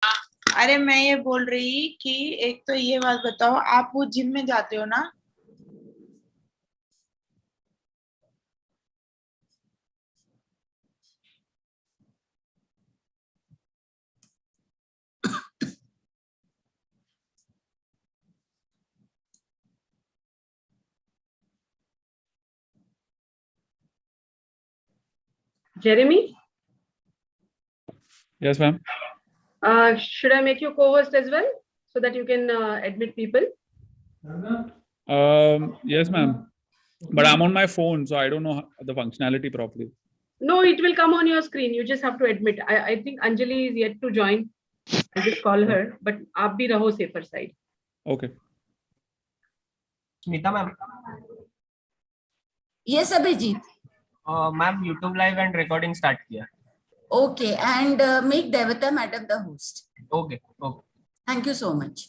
अरे मैं ये बोल रही कि एक तो ये बात बताओ, आप वो जिम में जाते हो ना? Jeremy? Yes, ma'am. Should I make you co-host as well so that you can admit people? Yes, ma'am. But I'm on my phone, so I don't know the functionality properly. No, it will come on your screen. You just have to admit. I think Anjali is yet to join. I'll just call her, but aap bhi raho safer side. Okay. Smita ma'am. Yes, Abhijit. Ma'am, YouTube live and recording start kiya. Okay, and make Devata madam the host. Okay. Okay. Thank you so much.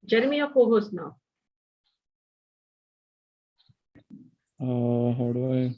Jeremy, your co-host now. How do I?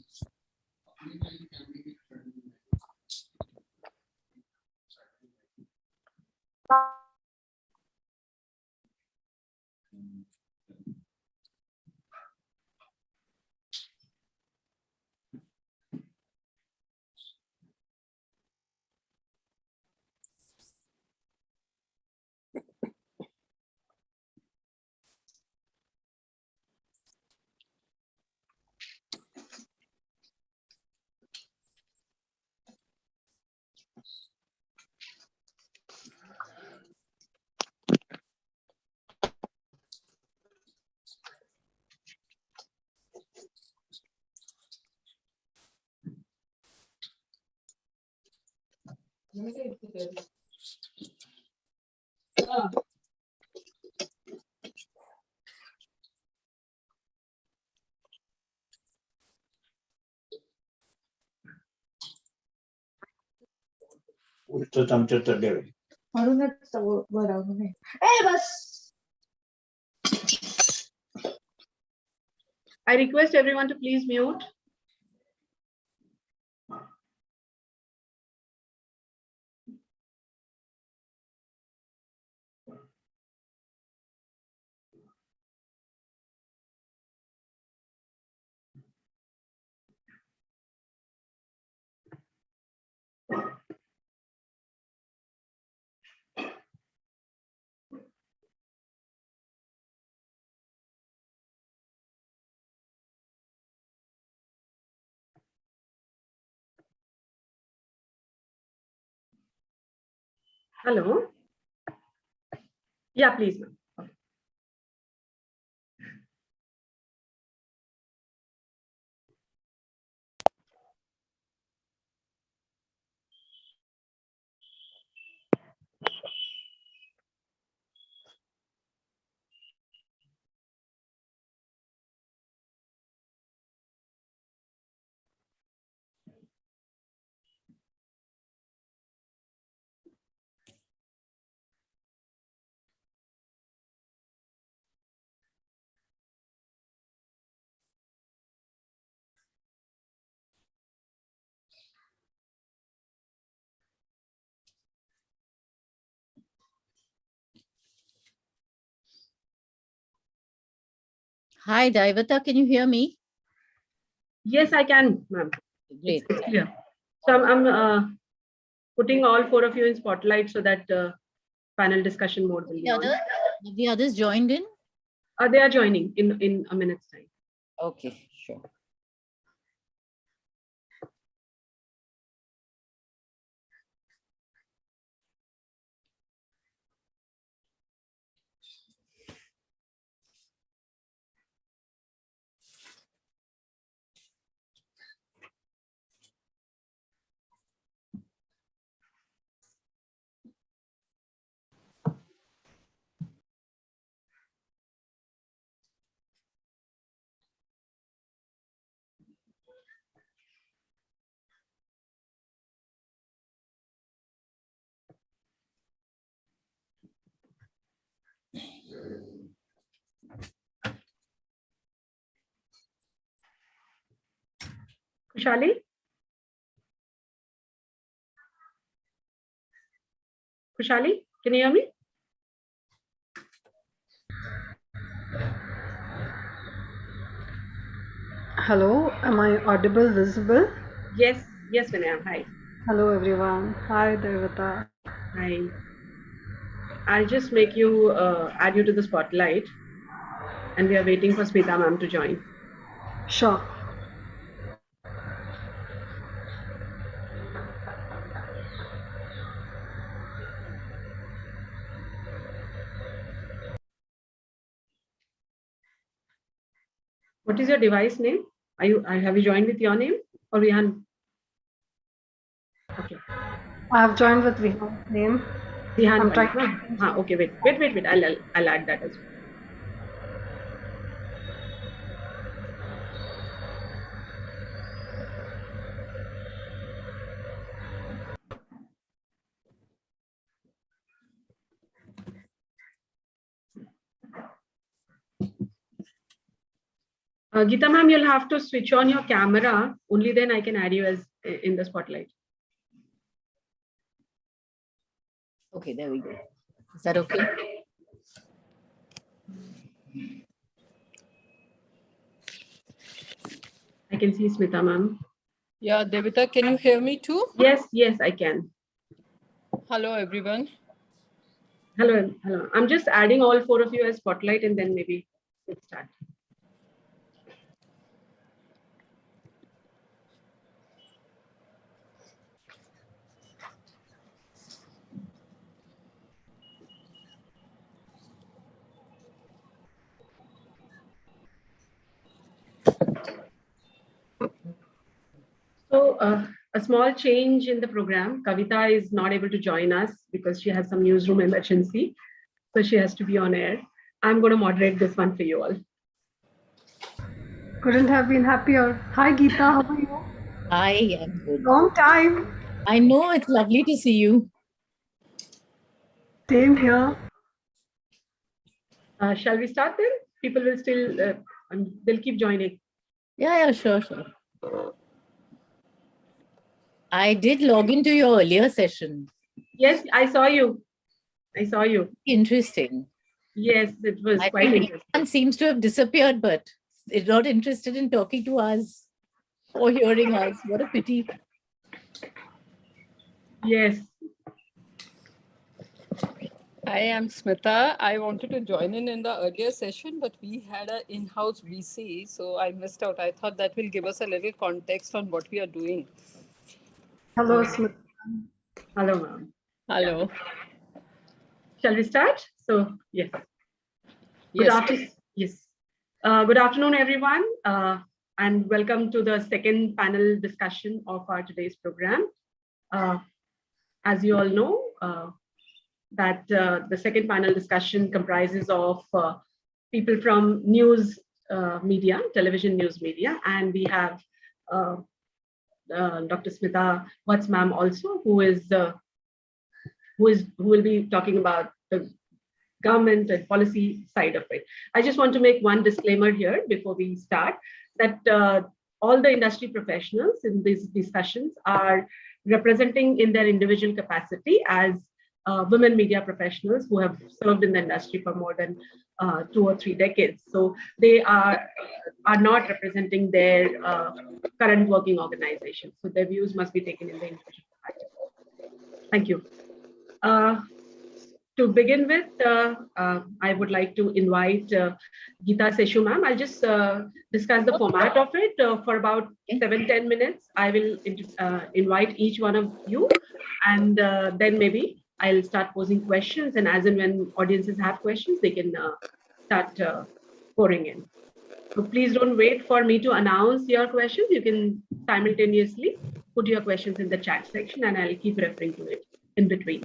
I request everyone to please mute. Hello. Yeah, please, ma'am. Hi, Daivata, can you hear me? Yes, I can, ma'am. Great. It's clear. So I'm putting all four of you in spotlight so that panel discussion mode will be on. Have the others joined in? They are joining in a minute's time. Okay, sure. Khushali? Khushali, can you hear me? Hello, am I audible, visible? Yes, yes, Vinaya. Hi. Hello, everyone. Hi, Devata. Hi. I'll just make you add you to the spotlight, and we are waiting for Smita ma'am to join. Sure. What is your device name? Have you joined with your name or Vihan? Okay. I have joined with Vihan's name. Vihan. I'm trying. Okay. Wait. I'll add that as well. Geeta ma'am, you'll have to switch on your camera. Only then I can add you as in the spotlight. Okay, there we go. Is that okay? I can see Smita ma'am. Yeah, Devita, can you hear me too? Yes, I can. Hello, everyone. Hello. I'm just adding all four of you as spotlight, and then maybe let's start. So a small change in the program. Kavita is not able to join us because she has some newsroom emergency. So she has to be on air. I'm going to moderate this one for you all. Couldn't have been happier. Hi, Geeta. How are you? I am good. Long time. I know, it's lovely to see you. Same here. Shall we start then? People will still, they'll keep joining. Yeah, sure. I did log into your earlier session. Yes, I saw you. Interesting. Yes, it was I quite think interesting. everyone seems to have disappeared, but they're not interested in talking to us or hearing us. What a pity. Yes. I am Smita. I wanted to join in the earlier session, but we had an in-house VC, so I missed out. I thought that will give us a little context on what we are doing. Hello, Smita. Hello, ma'am. Hello. Shall we start? So, yes. Yes. Good afternoon, everyone, and welcome to the second panel discussion of our today's program. As you all know, that the second panel discussion comprises of people from news media, television news media, and we have Dr. Smita Watts ma'am also, who will be talking about the government and policy side of it. I just want to make one disclaimer here before we start, that all the industry professionals in these discussions are representing in their individual capacity as women media professionals who have served in the industry for more than 2 or 3 decades. So they are not representing their current working organization. So their views must be taken in the individual capacity. Thank you. To begin with, I would like to invite Geeta Seshu ma'am. I'll just discuss the format of it for about 7-10 minutes. I will invite each one of you, and then maybe I'll start posing questions, and as and when audiences have questions, they can start pouring in. So please don't wait for me to announce your questions. You can simultaneously put your questions in the chat section, and I'll keep referring to it in between.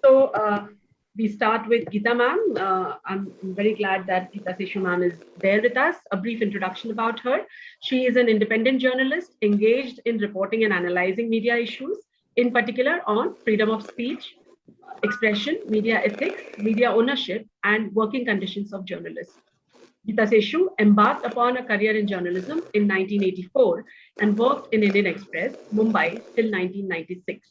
So we start with Geeta ma'am. I'm very glad that Geeta Seshu ma'am is there with us. A brief introduction about her. She is an independent journalist engaged in reporting and analyzing media issues, in particular on freedom of speech, expression, media ethics, media ownership, and working conditions of journalists. Geeta Seshu embarked upon a career in journalism in 1984 and worked in Indian Express, Mumbai till 1996.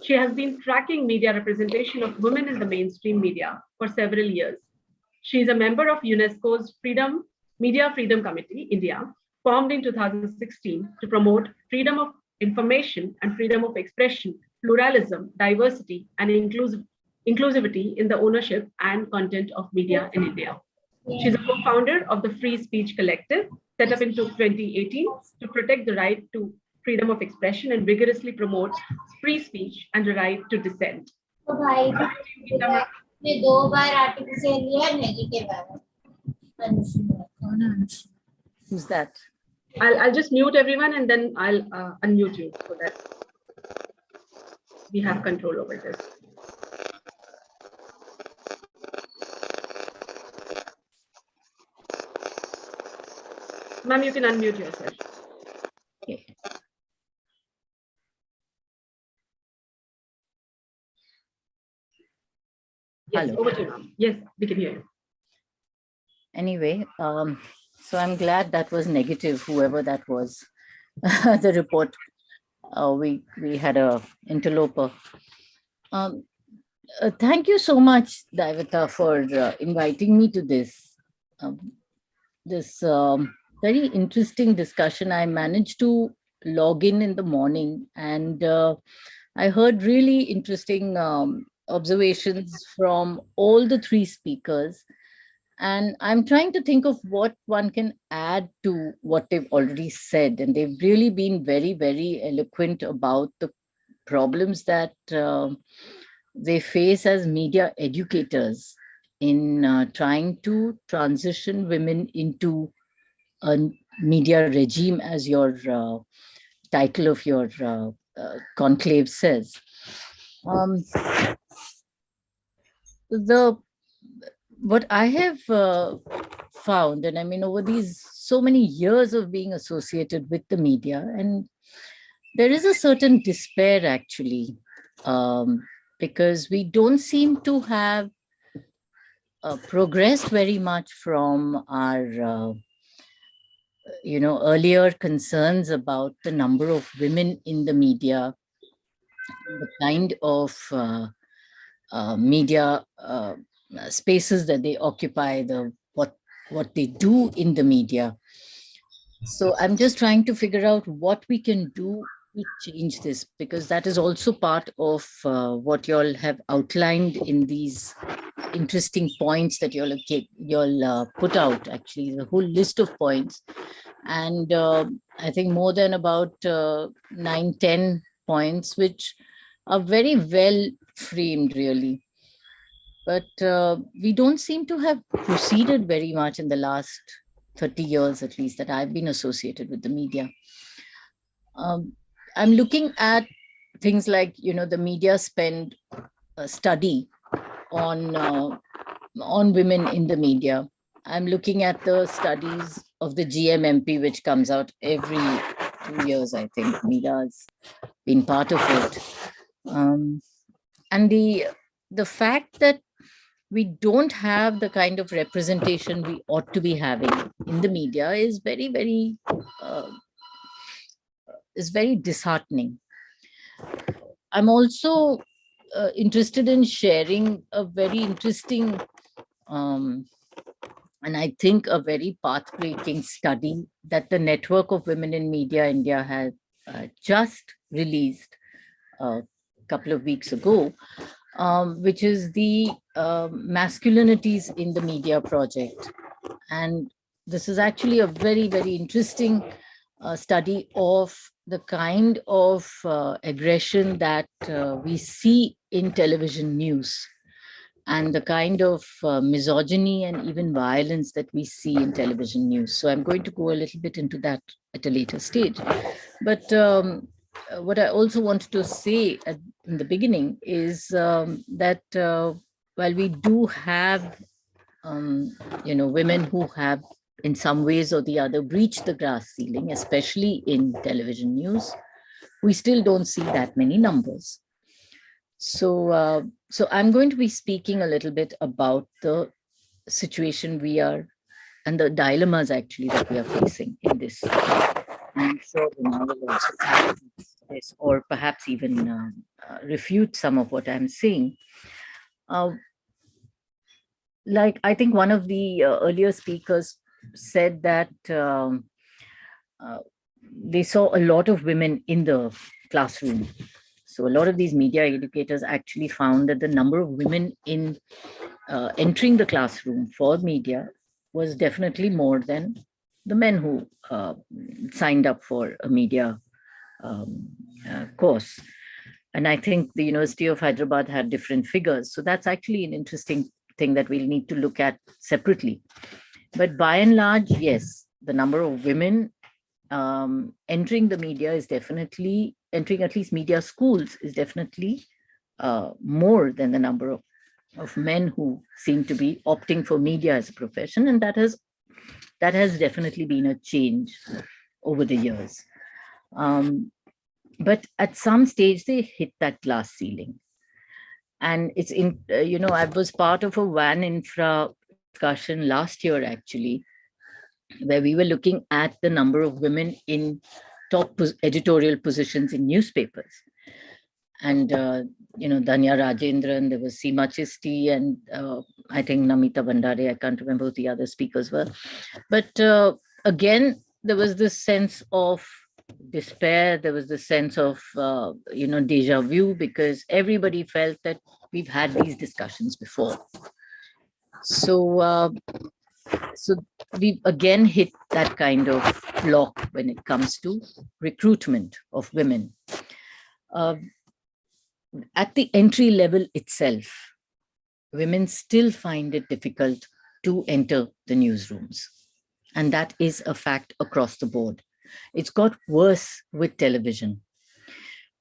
She has been tracking media representation of women in the mainstream media for several years. She is a member of UNESCO's Media Freedom Committee, India, formed in 2016 to promote freedom of information and freedom of expression, pluralism, diversity, and inclusivity in the ownership and content of media in India. She's a co-founder of the Free Speech Collective, set up in 2018 to protect the right to freedom of expression and vigorously promote free speech and the right to dissent. Who's that? I'll just mute everyone and then I'll unmute you so that we have control over this. Ma'am, you can unmute yourself. Okay. Yes, Hello. over to you, ma'am. Yes, we can hear you. Anyway, so I'm glad that was negative, whoever that was, the report. We had a interloper. Thank you so much, Daivita, for inviting me to this very interesting discussion. I managed to log in the morning, and I heard really interesting observations from all the three speakers. And I'm trying to think of what one can add to what they've already said. And they've really been very, very eloquent about the problems that they face as media educators in trying to transition women into a media regime, as your title of your conclave says. What I have found, and I mean, over these so many years of being associated with the media, and there is a certain despair actually, because we don't seem to have progressed very much from our, earlier concerns about the number of women in the media, the kind of media spaces that they occupy, what they do in the media. So I'm just trying to figure out what we can do to change this, because that is also part of what you all have outlined in these interesting points that you all put out, actually, the whole list of points. And I think more than about 9-10 points, which are very well framed, really. But we don't seem to have proceeded very much in the last 30 years, at least, that I've been associated with the media. I'm looking at things like, the media spend a study on women in the media. I'm looking at the studies of the GMMP, which comes out every 2 years, I think. Media has been part of it. And the fact that we don't have the kind of representation we ought to be having in the media is very, very disheartening. I'm also interested in sharing a very interesting and I think a very path-breaking study that the Network of Women in Media India has just released a couple of weeks ago, which is the Masculinities in the Media project. And this is actually a very, very interesting study of the kind of aggression that we see in television news, and the kind of misogyny and even violence that we see in television news. So I'm going to go a little bit into that at a later stage. But what I also wanted to say in the beginning is that while we do have, women who have in some ways or the other breached the glass ceiling, especially in television news, we still don't see that many numbers. So I'm going to be speaking a little bit about the situation we are and the dilemmas actually that we are facing in this. I'm sure Vinaya will also add to this, or perhaps even refute some of what I'm saying. Like I think one of the earlier speakers said that they saw a lot of women in the classroom. So a lot of these media educators actually found that the number of women in entering the classroom for media was definitely more than the men who signed up for a media course. And I think the University of Hyderabad had different figures. So that's actually an interesting thing that we'll need to look at separately. But by and large, yes, the number of women entering the media is definitely, entering at least media schools is definitely more than the number of men who seem to be opting for media as a profession. And that has definitely been a change over the years. But at some stage, they hit that glass ceiling. And it's in, I was part of a WAN infra discussion last year, actually, where we were looking at the number of women in top editorial positions in newspapers. And, Danya Rajendran, there was Seema Chisti, and I think Namita Bandare, I can't remember who the other speakers were. But again, there was this sense of despair. There was this sense of, deja vu, because everybody felt that we've had these discussions before. So we've again hit that kind of block when it comes to recruitment of women. At the entry level itself, women still find it difficult to enter the newsrooms. And that is a fact across the board. It's got worse with television.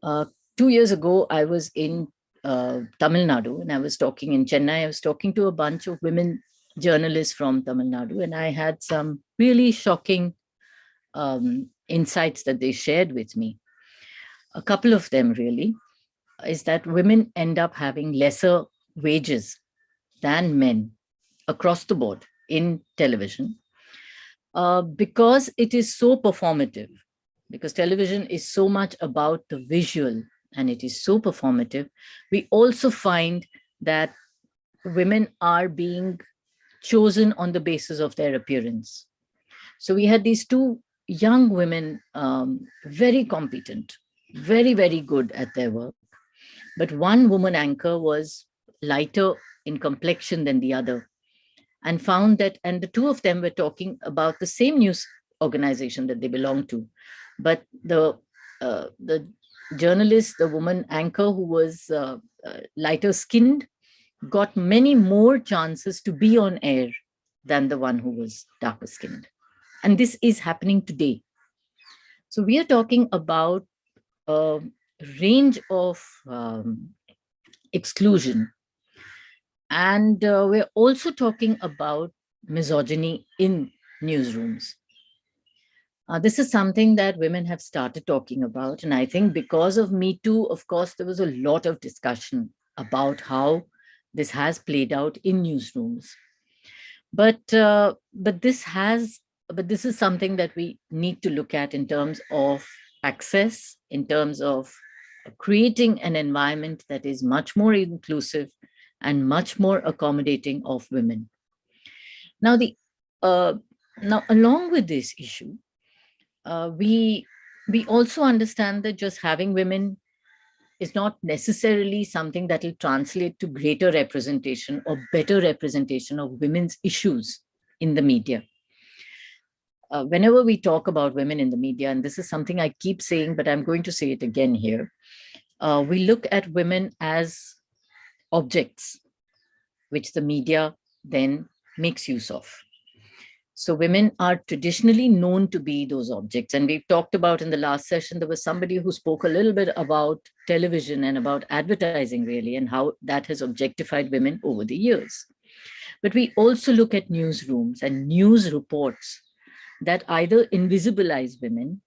2 years ago, I was in Tamil Nadu, and I was talking in Chennai. I was talking to a bunch of women journalists from Tamil Nadu, and I had some really shocking insights that they shared with me. A couple of them really is that women end up having lesser wages than men across the board in television because it is so performative, because television is so much about the visual and it is so performative. We also find that women are being chosen on the basis of their appearance. So we had these two young women, very competent, very, very good at their work. But one woman anchor was lighter in complexion than the other, and found that, and the two of them were talking about the same news organization that they belong to. But the journalist, the woman anchor who was lighter skinned, got many more chances to be on air than the one who was darker skinned. And this is happening today. So we are talking about a range of exclusion. And we're also talking about misogyny in newsrooms. This is something that women have started talking about. And I think because of Me Too, of course, there was a lot of discussion about how this has played out in newsrooms. But this is something that we need to look at in terms of access, in terms of creating an environment that is much more inclusive and much more accommodating of women. Now, along with this issue, we also understand that just having women is not necessarily something that will translate to greater representation or better representation of women's issues in the media. Whenever we talk about women in the media, and this is something I keep saying, but I'm going to say it again here, we look at women as objects, which the media then makes use of. So women are traditionally known to be those objects. And we've talked about in the last session, there was somebody who spoke a little bit about television and about advertising really, and how that has objectified women over the years. But we also look at newsrooms and news reports that either invisibilize women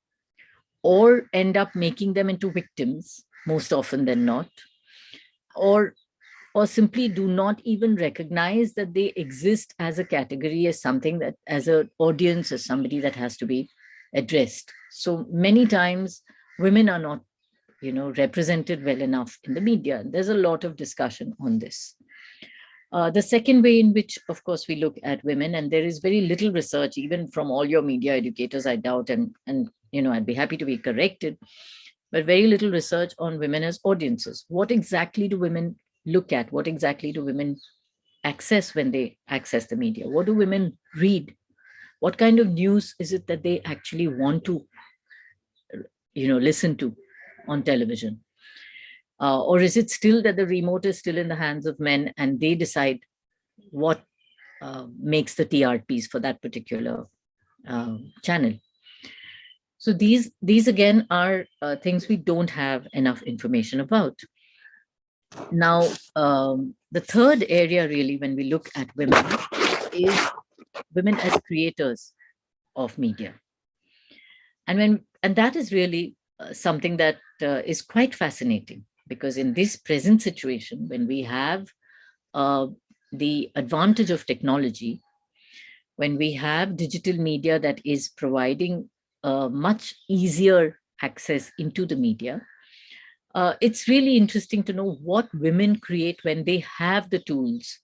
or end up making them into victims, most often than not, or or simply do not even recognize that they exist as a category, as something that, as an audience, as somebody that has to be addressed. So many times women are not, represented well enough in the media. There's a lot of discussion on this. The second way in which, of course, we look at women, and there is very little research, even from all your media educators, I doubt, and I'd be happy to be corrected, but very little research on women as audiences. What exactly do women look at? What exactly do women access when they access the media? What do women read? What kind of news is it that they actually want to, listen to on television? Or is it still that the remote is still in the hands of men and they decide what makes the TRPs for that particular channel? So these again are things we don't have enough information about. Now, the third area really, when we look at women, is women as creators of media. And that is really something that is quite fascinating, because in this present situation, when we have the advantage of technology, when we have digital media that is providing much easier access into the media, it's really interesting to know what women create when they have the tools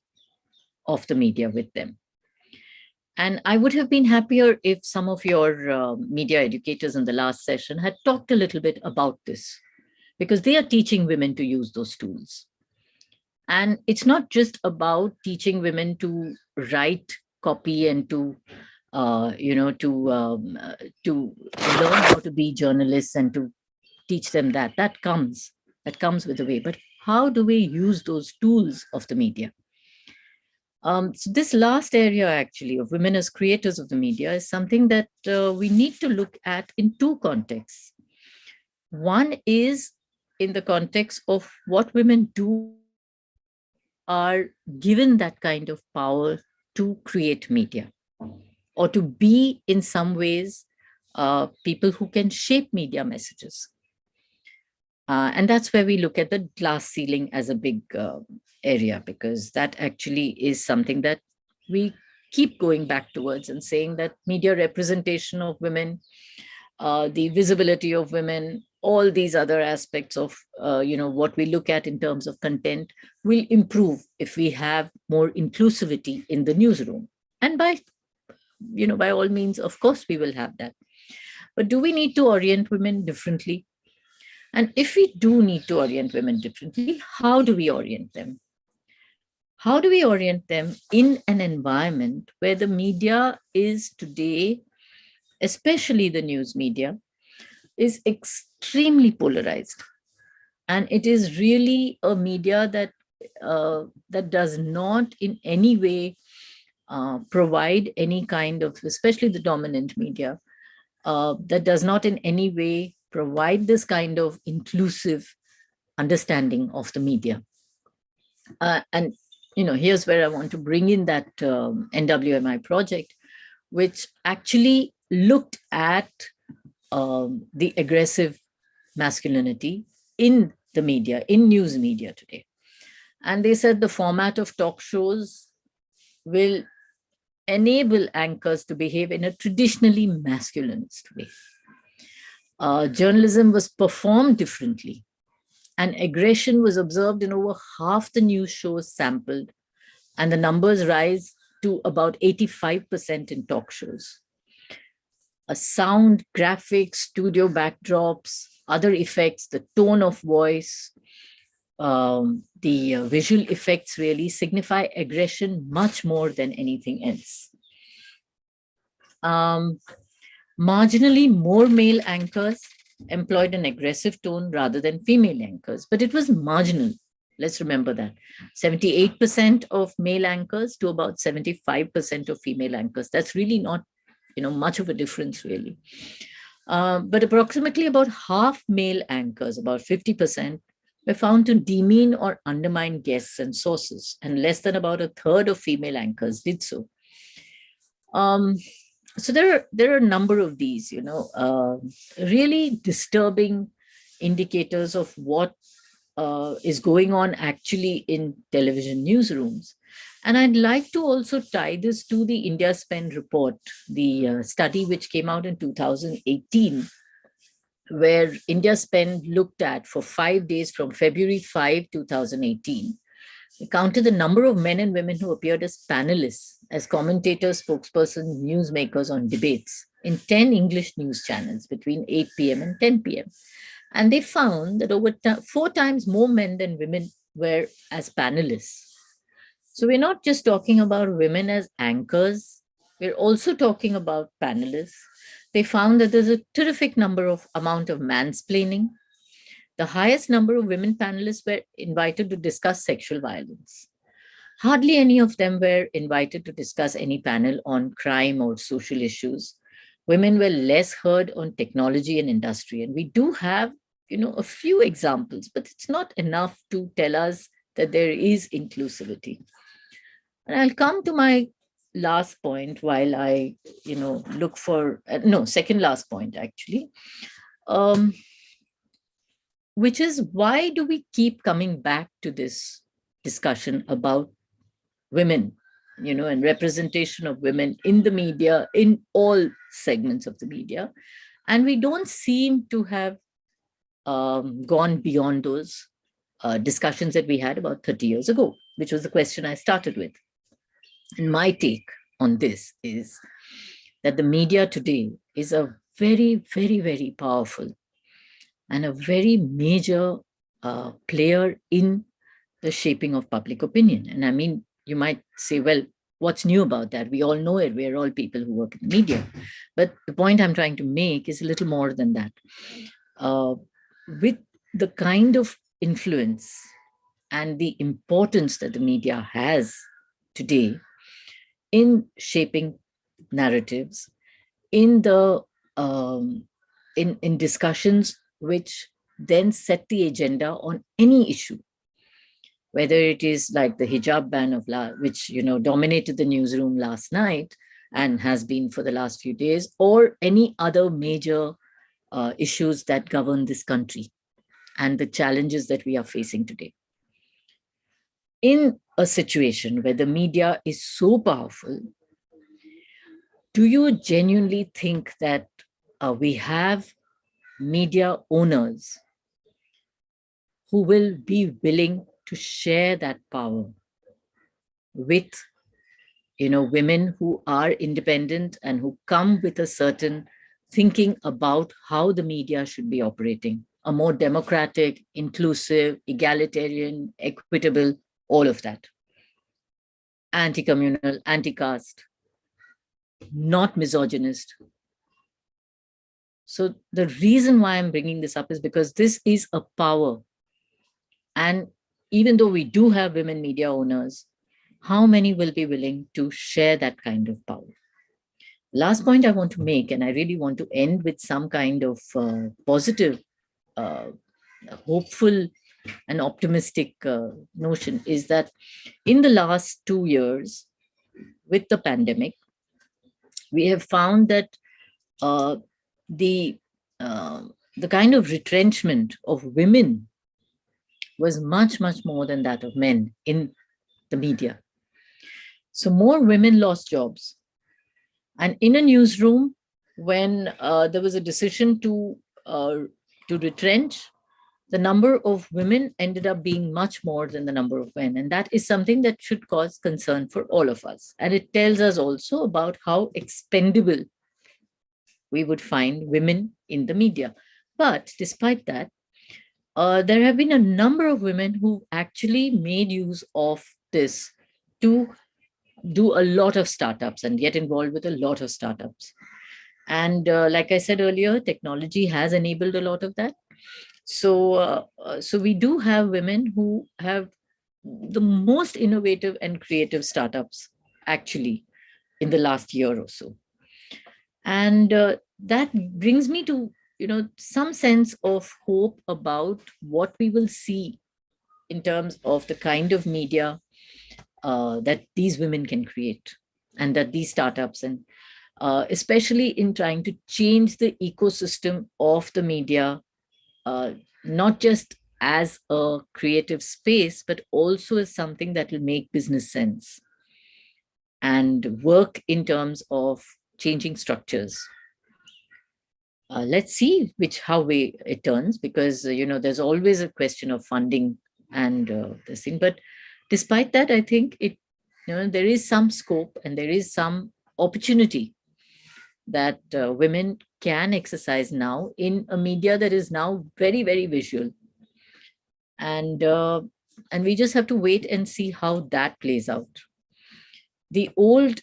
of the media with them. And I would have been happier if some of your media educators in the last session had talked a little bit about this, because they are teaching women to use those tools. And it's not just about teaching women to write copy and to learn how to be journalists and to teach them that comes with the way. But how do we use those tools of the media? So this last area actually of women as creators of the media is something that we need to look at in two contexts. One is in the context of what women do are given that kind of power to create media, or to be in some ways people who can shape media messages. And that's where we look at the glass ceiling as a big area, because that actually is something that we keep going back towards and saying that media representation of women, the visibility of women, all these other aspects of what we look at in terms of content will improve if we have more inclusivity in the newsroom. And by all means, of course, we will have that. But do we need to orient women differently? And if we do need to orient women differently, how do we orient them? How do we orient them in an environment where the media is today, especially the news media, is extremely polarized? And it is really a media that does not in any way provide any kind of, especially the dominant media, that does not in any way provide this kind of inclusive understanding of the media. And here's where I want to bring in that NWMI project, which actually looked at the aggressive masculinity in the media, in news media today. And they said the format of talk shows will enable anchors to behave in a traditionally masculinist way. Journalism was performed differently, and aggression was observed in over half the news shows sampled, and the numbers rise to about 85% in talk shows. Sound, graphics, studio backdrops, other effects, the tone of voice, the visual effects really signify aggression much more than anything else. Marginally more male anchors employed an aggressive tone rather than female anchors, but it was marginal. Let's remember that. 78% of male anchors to about 75% of female anchors. That's really not, much of a difference really. But approximately about half male anchors, about 50%, were found to demean or undermine guests and sources, and less than about a third of female anchors did so. So there are a number of these, really disturbing indicators of what is going on actually in television newsrooms. And I'd like to also tie this to the India Spend report, the study which came out in 2018, where India Spend looked at for 5 days from February 5, 2018. We counted the number of men and women who appeared as panelists, as commentators, spokespersons, newsmakers on debates in 10 English news channels between 8 p.m. and 10 p.m. And they found that over 4 times more men than women were as panelists. So we're not just talking about women as anchors, we're also talking about panelists. They found that there's a terrific amount of mansplaining. The highest number of women panelists were invited to discuss sexual violence. Hardly any of them were invited to discuss any panel on crime or social issues. Women were less heard on technology and industry. And we do have, a few examples, but it's not enough to tell us that there is inclusivity. And I'll come to my last point while I, look for, second last point actually, which is why do we keep coming back to this discussion about women, and representation of women in the media, in all segments of the media. And we don't seem to have gone beyond those discussions that we had about 30 years ago, which was the question I started with. And my take on this is that the media today is a very, very, very powerful and a very major player in the shaping of public opinion. And I mean, you might say, well, what's new about that? We all know it. We're all people who work in the media. But the point I'm trying to make is a little more than that. With the kind of influence and the importance that the media has today in shaping narratives, in the in discussions which then set the agenda on any issue, whether it is like the hijab ban which dominated the newsroom last night and has been for the last few days, or any other major issues that govern this country and the challenges that we are facing today. In a situation where the media is so powerful, do you genuinely think that we have media owners who will be willing to share that power with women who are independent and who come with a certain thinking about how the media should be operating, a more democratic, inclusive, egalitarian, equitable, all of that, anti-communal, anti-caste, not misogynist? So the reason why I'm bringing this up is because this is a power. And even though we do have women media owners, how many will be willing to share that kind of power? Last point I want to make, and I really want to end with some kind of positive, hopeful and optimistic notion, is that in the last 2 years with the pandemic, we have found that the kind of retrenchment of women was much, much more than that of men in the media. So more women lost jobs. And in a newsroom, when there was a decision to retrench, the number of women ended up being much more than the number of men. And that is something that should cause concern for all of us. And it tells us also about how expendable we would find women in the media. But despite that, there have been a number of women who actually made use of this to do a lot of startups and get involved with a lot of startups. And like I said earlier, technology has enabled a lot of that. So we do have women who have the most innovative and creative startups actually in the last year or so. And that brings me to some sense of hope about what we will see in terms of the kind of media that these women can create, and that these startups, and especially in trying to change the ecosystem of the media, not just as a creative space, but also as something that will make business sense and work in terms of changing structures. Let's see how way it turns, because there's always a question of funding and this thing. But despite that, I think there is some scope and there is some opportunity that women can exercise now in a media that is now very, very visual. And we just have to wait and see how that plays out. The old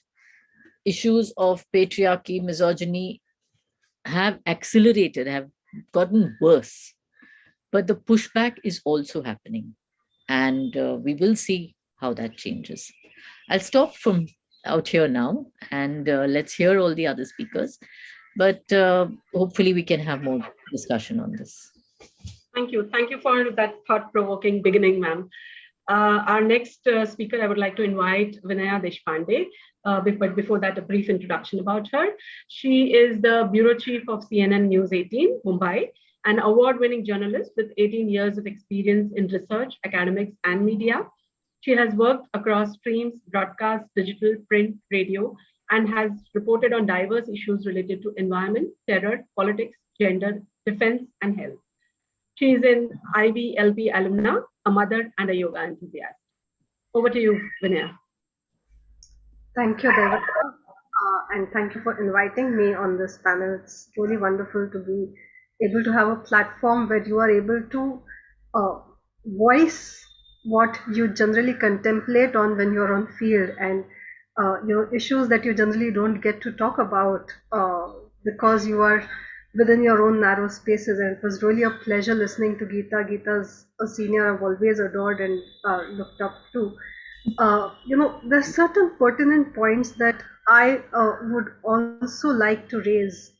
issues of patriarchy, misogyny have accelerated, have gotten worse. But the pushback is also happening. And we will see how that changes. I'll stop from out here now, and let's hear all the other speakers. But hopefully we can have more discussion on this. Thank you. Thank you for that thought-provoking beginning, ma'am. Our next speaker, I would like to invite Vinaya Deshpande. But before that, a brief introduction about her. She is the Bureau Chief of CNN News 18, Mumbai, an award-winning journalist with 18 years of experience in research, academics, and media. She has worked across streams, broadcast, digital, print, radio, and has reported on diverse issues related to environment, terror, politics, gender, defense, and health. She is an IBLP alumna, a mother, and a yoga enthusiast. Over to you, Vinaya. Thank you, Devika, and thank you for inviting me on this panel. It's truly wonderful to be able to have a platform where you are able to voice what you generally contemplate on when you're on field, and issues that you generally don't get to talk about because you are within your own narrow spaces. And it was really a pleasure listening to Geeta. Geeta's a senior I've always adored and looked up to. There's certain pertinent points that I would also like to raise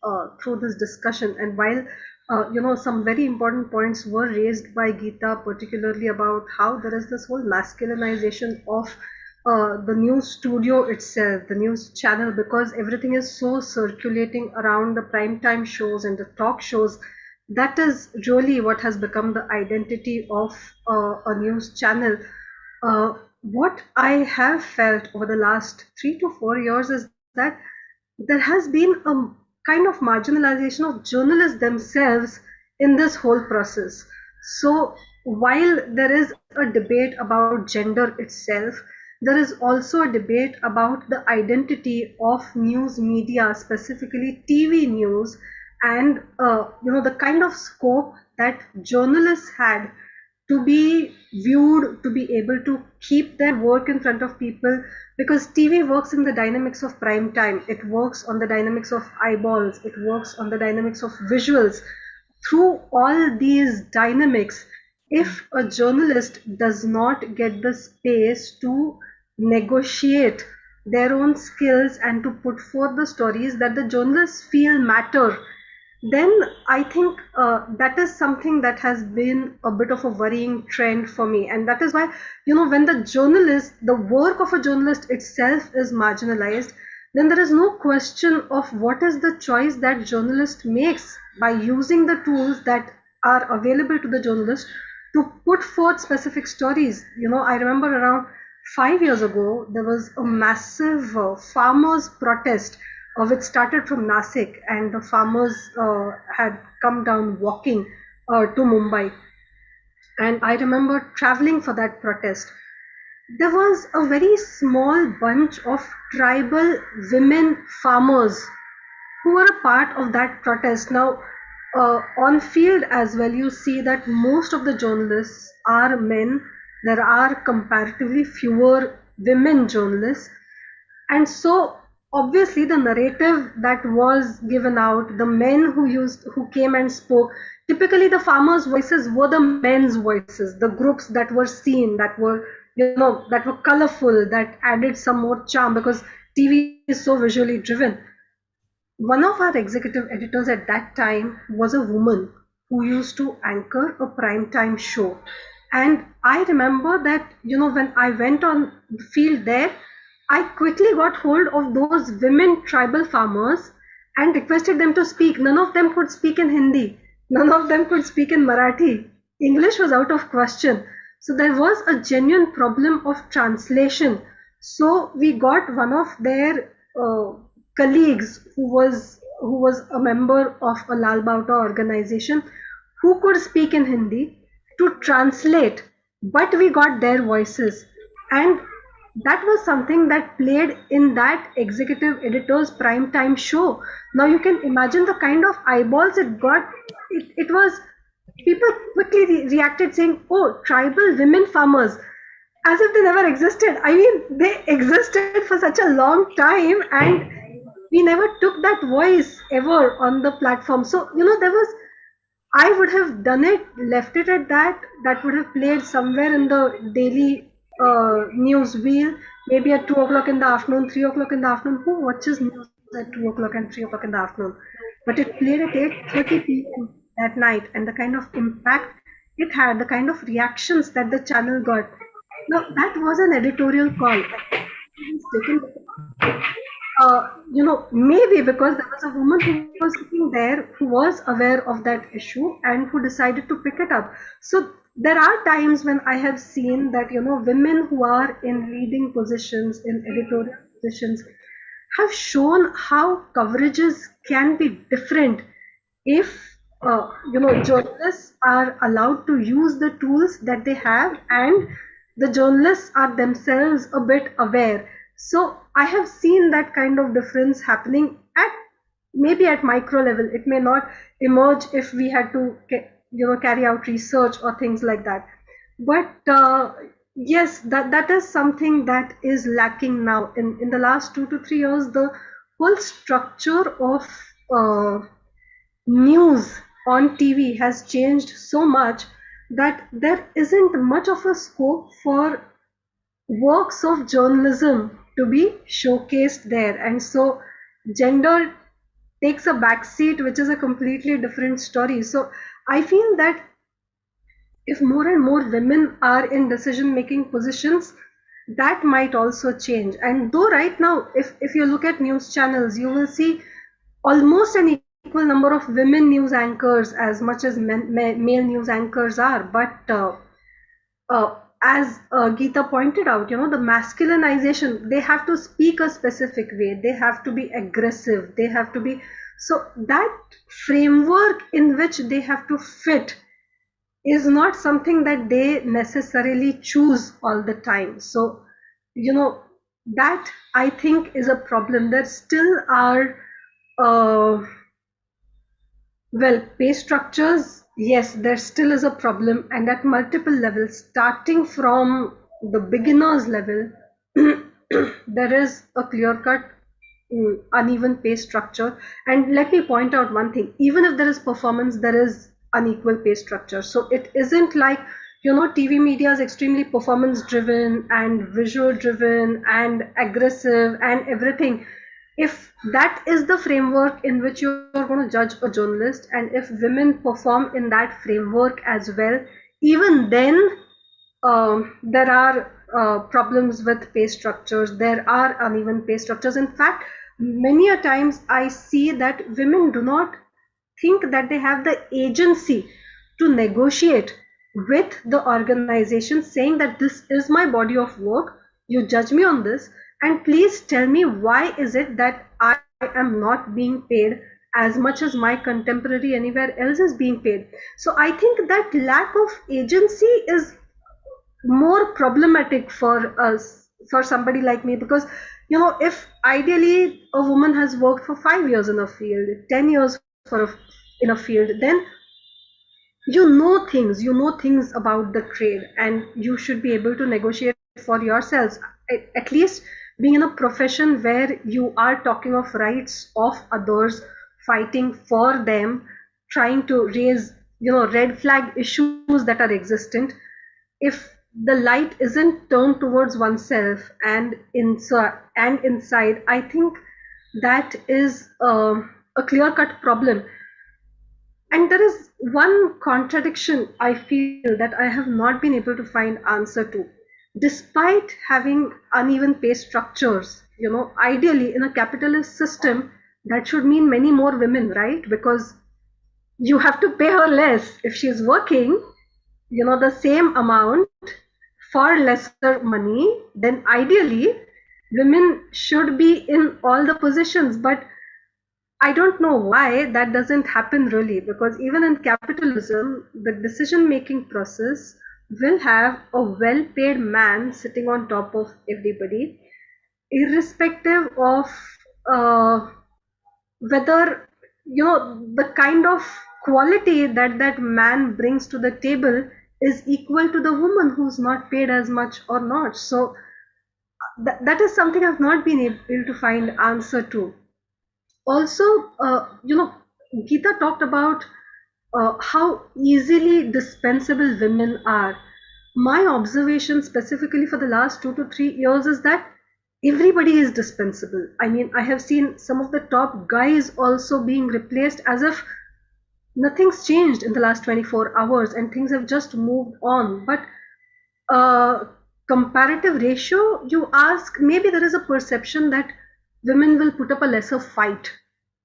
through this discussion. And while some very important points were raised by Geeta, particularly about how there is this whole masculinization of the news studio itself, the news channel, because everything is so circulating around the primetime shows and the talk shows. That is really what has become the identity of a news channel. What I have felt over the last 3 to 4 years is that there has been a kind of marginalization of journalists themselves in this whole process. So while there is a debate about gender itself, there is also a debate about the identity of news media, specifically TV news, and the kind of scope that journalists had to be viewed, to be able to keep their work in front of people, because TV works in the dynamics of prime time. It works on the dynamics of eyeballs. It works on the dynamics of visuals. Through all these dynamics, if a journalist does not get the space to negotiate their own skills and to put forth the stories that the journalists feel matter, then I think that is something that has been a bit of a worrying trend for me. And that is why, when the work of a journalist itself is marginalized, then there is no question of what is the choice that journalist makes by using the tools that are available to the journalist to put forth specific stories. I remember around 5 years ago, there was a massive farmers' protest, which started from Nasik, and the farmers had come down walking to Mumbai. And I remember traveling for that protest. There was a very small bunch of tribal women farmers who were a part of that protest. Now, on field as well, you see that most of the journalists are men. There are comparatively fewer women journalists. And so obviously the narrative that was given out, the men who came and spoke, typically the farmers' voices were the men's voices, the groups that were seen, that were colorful, that added some more charm, because TV is so visually driven. One of our executive editors at that time was a woman who used to anchor a primetime show. And I remember that, when I went on the field there, I quickly got hold of those women tribal farmers and requested them to speak. None of them could speak in Hindi. None of them could speak in Marathi. English was out of question. So there was a genuine problem of translation. So we got one of their colleagues who was a member of a Lal Bauta organization who could speak in Hindi to translate, but we got their voices. And that was something that played in that executive editor's prime time show. Now you can imagine the kind of eyeballs it got. It was, people quickly reacted saying, oh, tribal women farmers, as if they never existed. I mean, they existed for such a long time, and we never took that voice ever on the platform. So, there was, I would have done it, left it at that. That would have played somewhere in the daily news wheel, maybe at 2 o'clock in the afternoon, 3 o'clock in the afternoon. Who watches news at 2 o'clock and 3 o'clock in the afternoon? But it played at 8:30 p.m. that night, and the kind of impact it had, the kind of reactions that the channel got. Now, that was an editorial call. It was taken, maybe because there was a woman who was sitting there who was aware of that issue and who decided to pick it up. So there are times when I have seen that, women who are in leading positions, in editorial positions, have shown how coverages can be different if, journalists are allowed to use the tools that they have, and the journalists are themselves a bit aware. So I have seen that kind of difference happening at maybe at micro level. It may not emerge if we had to carry out research or things like that. But yes, that is something that is lacking now. In the last 2 to 3 years, the whole structure of news on TV has changed so much that there isn't much of a scope for works of journalism to be showcased there. And so gender takes a backseat, which is a completely different story. So I feel that if more and more women are in decision making positions, that might also change. And though right now, if you look at news channels, you will see almost an equal number of women news anchors as much as male news anchors are. But as Geeta pointed out, the masculinization, they have to speak a specific way, they have to be aggressive, they have to be, so that framework in which they have to fit is not something that they necessarily choose all the time. So, that I think is a problem. There still are, pay structures, yes, there still is a problem, and at multiple levels, starting from the beginners level, there is a clear-cut uneven pay structure. And let me point out one thing: even if there is performance, there is unequal pay structure. So it isn't like, TV media is extremely performance driven and visual driven and aggressive and everything. If that is the framework in which you're going to judge a journalist, and if women perform in that framework as well, even then there are problems with pay structures, there are uneven pay structures. In fact, many a times I see that women do not think that they have the agency to negotiate with the organization, saying that this is my body of work, you judge me on this, and please tell me why is it that I am not being paid as much as my contemporary anywhere else is being paid. So I think that lack of agency is more problematic for us, for somebody like me, because if ideally a woman has worked for 5 years in a field, 10 years in a field, then you know things about the trade, and you should be able to negotiate for yourselves. At least being in a profession where you are talking of rights of others, fighting for them, trying to raise red flag issues that are existent, if the light isn't turned towards oneself and inside, I think that is a clear-cut problem. And there is one contradiction I feel that I have not been able to find answer to. Despite having uneven pay structures, ideally in a capitalist system, that should mean many more women, right? Because you have to pay her less if she's working. the same amount for lesser money, then ideally women should be in all the positions. But I don't know why that doesn't happen really, because even in capitalism, the decision making process will have a well paid man sitting on top of everybody, irrespective of uh, whether the kind of quality that that man brings to the table is equal to the woman who's not paid as much or not. So that is something I've not been able to find answer to. Also, Geeta talked about how easily dispensable women are. My observation specifically for the last 2 to 3 years is that everybody is dispensable. I mean, I have seen some of the top guys also being replaced as if nothing's changed in the last 24 hours and things have just moved on. But comparative ratio, you ask, maybe there is a perception that women will put up a lesser fight.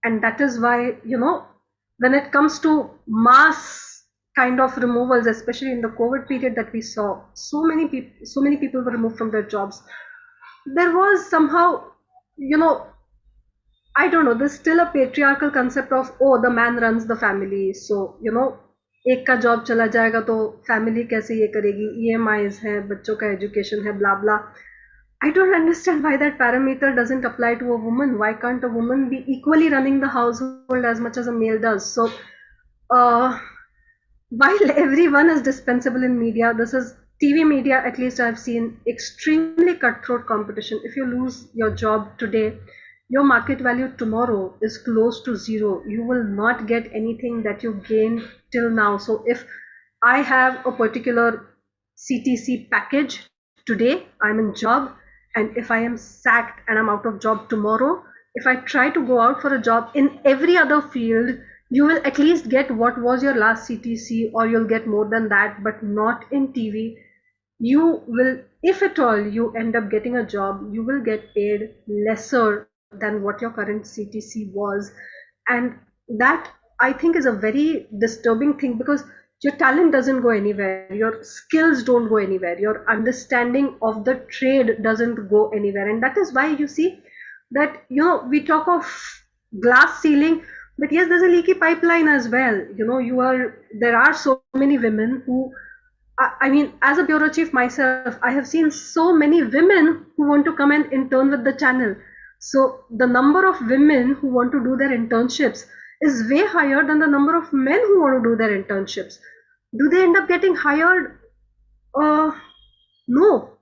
And that is why, when it comes to mass kind of removals, especially in the COVID period that we saw, so many people were removed from their jobs. There was somehow, I don't know, there's still a patriarchal concept of, oh, the man runs the family. So, एक का job चला जाएगा तो family कैसे ये करेगी, EMIs है, बच्चों का एजुकेशन है, blah blah. I don't understand why that parameter doesn't apply to a woman. Why can't a woman be equally running the household as much as a male does? So, while everyone is dispensable in media, this is TV media, at least I've seen extremely cutthroat competition. If you lose your job today, your market value tomorrow is close to zero. You will not get anything that you gained till now. So if I have a particular CTC package today, I'm in job, and if I am sacked and I'm out of job tomorrow, if I try to go out for a job in every other field, you will at least get what was your last CTC, or you'll get more than that, but not in TV. You will, if at all you end up getting a job, you will get paid lesser than what your current CTC was. And that, I think, is a very disturbing thing, because your talent doesn't go anywhere, your skills don't go anywhere, your understanding of the trade doesn't go anywhere. And that is why you see that, we talk of glass ceiling, but yes, there's a leaky pipeline as well. There are so many women who, I mean, as a bureau chief myself, I have seen so many women who want to come and intern with the channel. So the number of women who want to do their internships is way higher than the number of men who want to do their internships. Do they end up getting hired? No.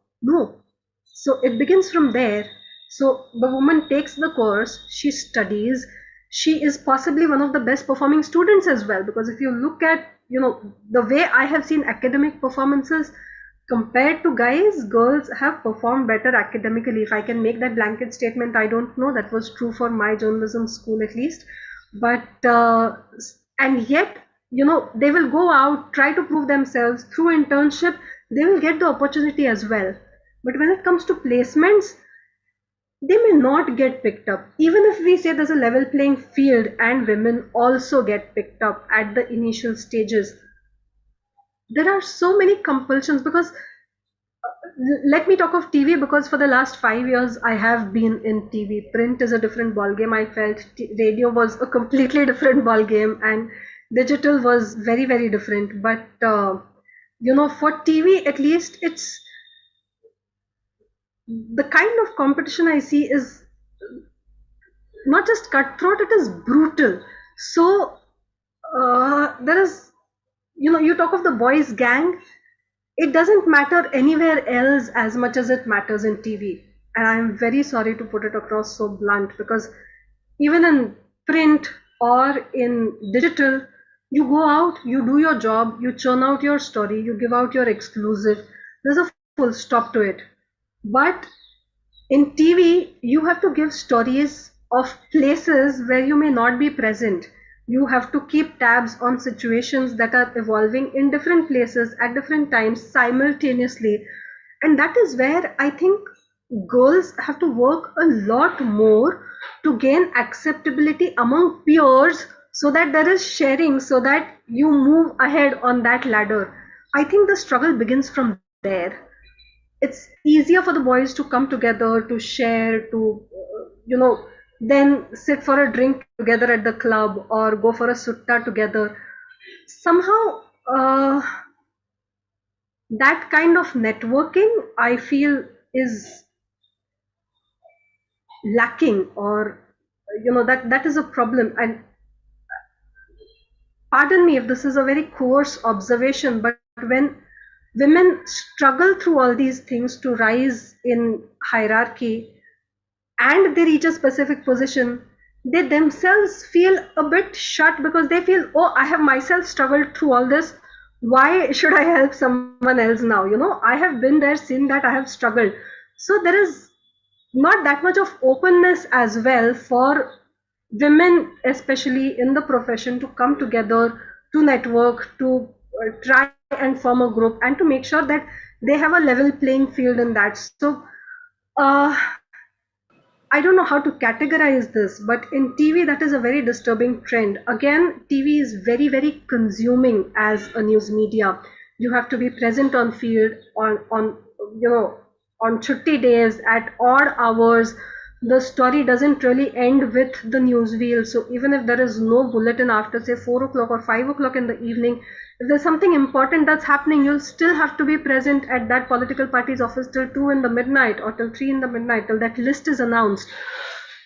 So it begins from there. So the woman takes the course, she studies, she is possibly one of the best performing students as well, because if you look at, the way I have seen academic performances compared to guys, girls have performed better academically. If I can make that blanket statement, I don't know, that was true for my journalism school at least. But and yet, they will go out, try to prove themselves through internship, they will get the opportunity as well. But when it comes to placements, they may not get picked up. Even if we say there's a level playing field and women also get picked up at the initial stages, there are so many compulsions. Because let me talk of TV, because for the last 5 years I have been in TV. Print is a different ball game. I felt radio was a completely different ball game, and digital was very, very different. But for TV at least, it's the kind of competition I see is not just cutthroat, it is brutal. So there is, you talk of the boys gang, it doesn't matter anywhere else as much as it matters in TV. And I'm very sorry to put it across so blunt, because even in print or in digital, you go out, you do your job, you churn out your story, you give out your exclusive, there's a full stop to it. But in TV, you have to give stories of places where you may not be present. You have to keep tabs on situations that are evolving in different places at different times simultaneously. And that is where I think girls have to work a lot more to gain acceptability among peers, so that there is sharing, so that you move ahead on that ladder. I think the struggle begins from there. It's easier for the boys to come together, to share, to, then sit for a drink together at the club or go for a sutta together. Somehow, that kind of networking, I feel, is lacking, or, that is a problem. And pardon me if this is a very coarse observation, but when women struggle through all these things to rise in hierarchy and they reach a specific position, they themselves feel a bit shut because they feel, oh, I have myself struggled through all this. Why should I help someone else now? I have been there, seen that, I have struggled. So there is not that much of openness as well for women, especially in the profession, to come together, to network, to try and form a group, and to make sure that they have a level playing field in that. So I don't know how to categorize this, but in TV, that is a very disturbing trend. Again, TV is very, very consuming as a news media. You have to be present on field, on chutti days, at odd hours. The story doesn't really end with the newsreel. So even if there is no bulletin after, say, 4 o'clock or 5 o'clock in the evening, if there's something important that's happening, you'll still have to be present at that political party's office till 2 in the midnight or till 3 in the midnight, till that list is announced.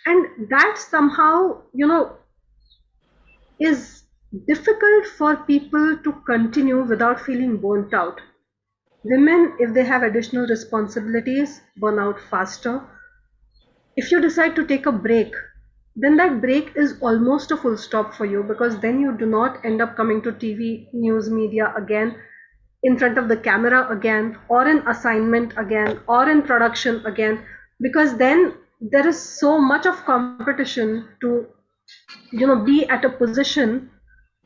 And that somehow, is difficult for people to continue without feeling burnt out. Women, if they have additional responsibilities, burn out faster. If you decide to take a break, then that break is almost a full stop for you, because then you do not end up coming to TV news media again, in front of the camera again, or in assignment again, or in production again, because then there is so much of competition to be at a position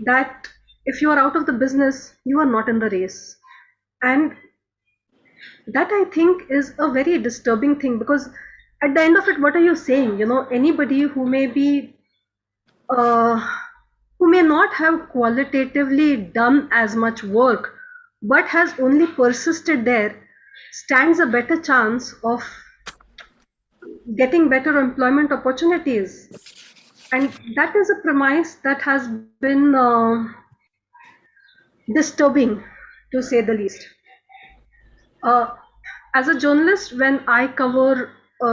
that if you are out of the business, you are not in the race. And that, I think, is a very disturbing thing, because at the end of it, what are you saying? Anybody who may be who may not have qualitatively done as much work but has only persisted there stands a better chance of getting better employment opportunities. And that is a premise that has been disturbing, to say the least. As a journalist, when I cover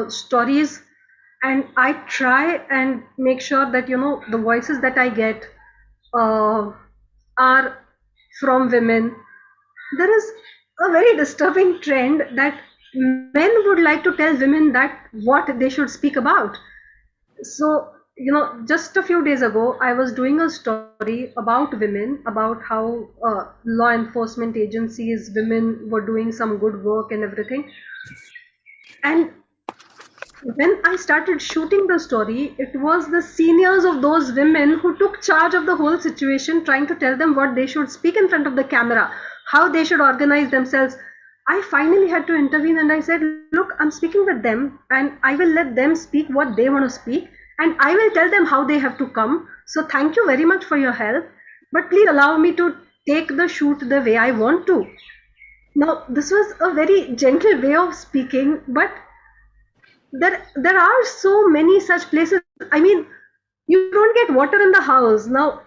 stories, and I try and make sure that the voices that I get are from women, there is a very disturbing trend that men would like to tell women that what they should speak about. So just a few days ago, I was doing a story about women, about how law enforcement agencies, women were doing some good work and everything. And when I started shooting the story, it was the seniors of those women who took charge of the whole situation, trying to tell them what they should speak in front of the camera, how they should organize themselves. I finally had to intervene, and I said, look, I'm speaking with them, and I will let them speak what they want to speak, and I will tell them how they have to come. So thank you very much for your help, but please allow me to take the shoot the way I want to. Now, this was a very gentle way of speaking, but there are so many such places. I mean, you don't get water in the house. Now,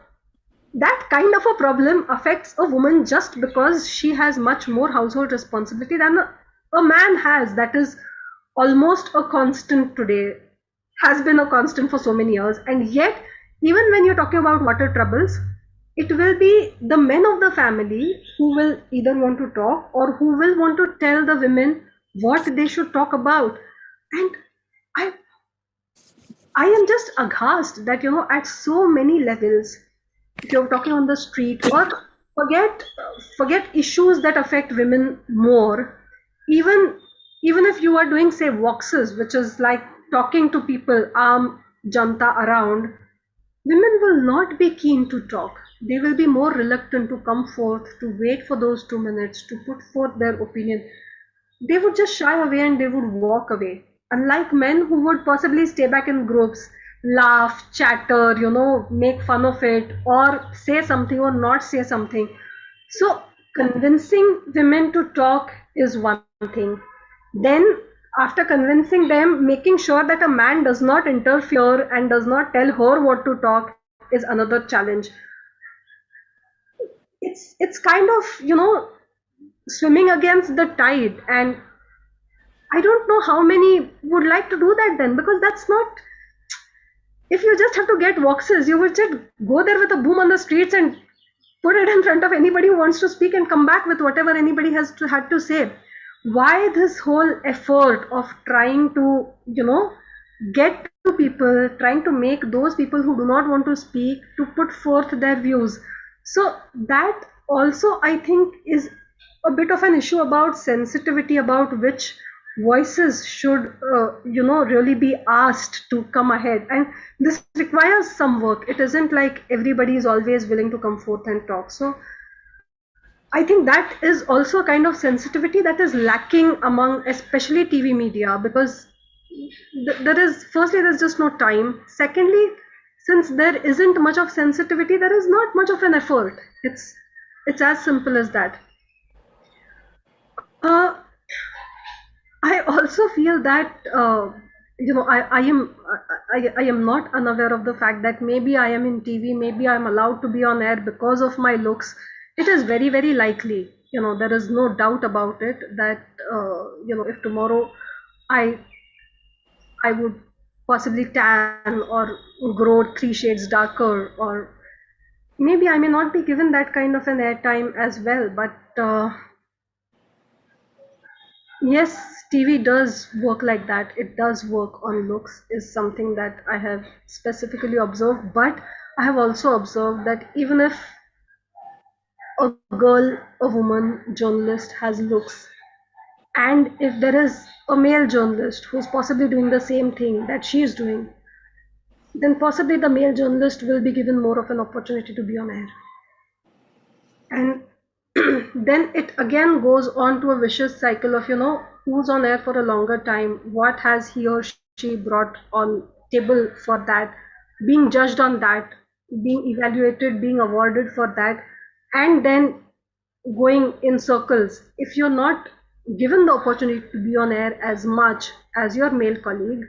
that kind of a problem affects a woman just because she has much more household responsibility than a man has. That is almost a constant today, has been a constant for so many years. And yet, even when you're talking about water troubles, it will be the men of the family who will either want to talk or who will want to tell the women what they should talk about. And I am just aghast that at so many levels, if you're talking on the street, or forget issues that affect women more, even if you are doing, say, voxes, which is like talking to people, janta around, women will not be keen to talk. They will be more reluctant to come forth, to wait for those 2 minutes, to put forth their opinion. They would just shy away and they would walk away. Unlike men who would possibly stay back in groups, laugh, chatter, make fun of it, or say something or not say something. So convincing women to talk is one thing. Then, after convincing them, making sure that a man does not interfere and does not tell her what to talk is another challenge. It's kind of, swimming against the tide, and I don't know how many would like to do that then, because that's not. If you just have to get boxes, you would just go there with a boom on the streets and put it in front of anybody who wants to speak and come back with whatever anybody had to say. Why this whole effort of trying to, get to people, trying to make those people who do not want to speak to put forth their views? So that also, I think, is a bit of an issue about sensitivity, about which voices should, really be asked to come ahead. And this requires some work. It isn't like everybody is always willing to come forth and talk. So I think that is also a kind of sensitivity that is lacking among especially TV media, because there's just no time. Secondly, since there isn't much of sensitivity, there is not much of an effort. It's as simple as that. I also feel that I am not unaware of the fact that maybe I am in TV, maybe I am allowed to be on air because of my looks. It is very, very likely, there is no doubt about it, that if tomorrow I would possibly tan or grow 3 shades darker, or maybe I may not be given that kind of an airtime as well. But yes, TV does work like that. It does work on looks, is something that I have specifically observed. But I have also observed that even if a girl, a woman journalist has looks, and if there is a male journalist who's possibly doing the same thing that she is doing, then possibly the male journalist will be given more of an opportunity to be on air. And then it again goes on to a vicious cycle of, who's on air for a longer time, what has he or she brought on table for that, being judged on that, being evaluated, being awarded for that, and then going in circles. If you're not given the opportunity to be on air as much as your male colleague,